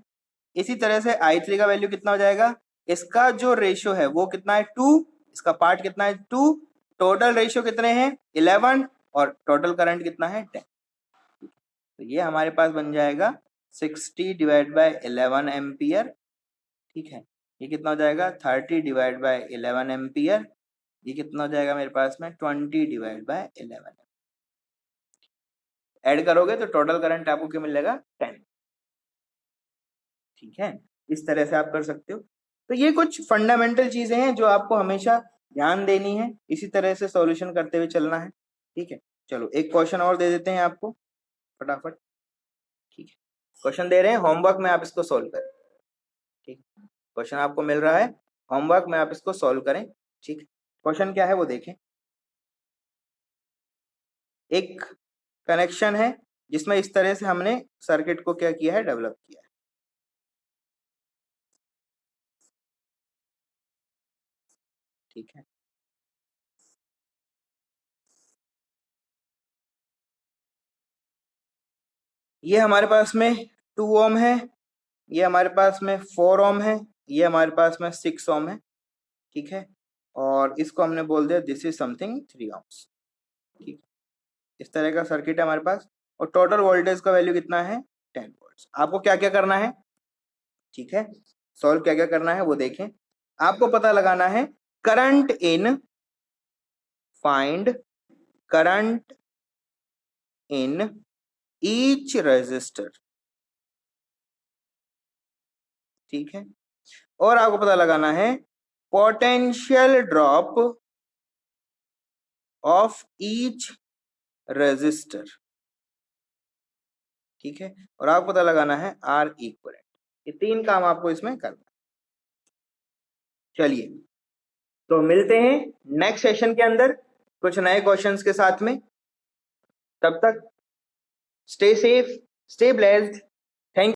इसी तरह से I3 का वैल्यू कितना हो जाएगा, इसका जो रेशियो है वो कितना है 2, इसका पार्ट कितना है 2, टोटल रेशियो कितने हैं 11 और टोटल करंट कितना है 10। तो ये हमारे पास बन जाएगा 60 डिवाइड बाय 11 एम्पियर, ठीक है। ये कितना हो जाएगा 30 डिवाइड बाय 11 एम्पियर, ये कितना हो जाएगा मेरे पास में 20 डिवाइड बाय 11। ऐड करोगे तो टोटल करंट आपको क्या मिलेगा 10, ठीक है। इस तरह से आप कर सकते हो। तो ये कुछ फंडामेंटल चीजें हैं जो आपको हमेशा ध्यान देनी है, इसी तरह से सॉल्यूशन करते हुए चलना है, ठीक है। चलो एक क्वेश्चन और दे देते हैं आपको फटाफट, ठीक है। क्वेश्चन दे रहे हैं, होमवर्क में आप इसको सॉल्व करें, ठीक है। क्वेश्चन आपको मिल रहा है, होमवर्क में आप इसको सॉल्व करें, ठीक है। क्वेश्चन क्या है वो देखें। एक कनेक्शन है जिसमें इस तरह से हमने सर्किट को क्या किया है, डेवलप किया है, ठीक है। ये हमारे पास में 2 ओम है, ये हमारे पास में 4 ओम है, ये हमारे पास में 6 ओम है, ठीक है। और इसको हमने बोल दिया दिस इज समथिंग 3 ओम्स, ठीक। इस तरह का सर्किट है हमारे पास, और टोटल वोल्टेज का वैल्यू कितना है 10 वोल्ट्स। आपको क्या क्या करना है, ठीक है, सॉल्व क्या क्या करना है वो देखें। आपको पता लगाना है current in, find current in each resistor, ठीक है। और आपको पता लगाना है potential drop of each resistor, ठीक है। और आपको पता लगाना है आर इक्विवेलेंट। ये 3 काम आपको इसमें करना है। चलिए तो मिलते हैं नेक्स्ट सेशन के अंदर कुछ नए क्वेश्चंस के साथ में। तब तक स्टे सेफ, स्टे ब्लेस्ड,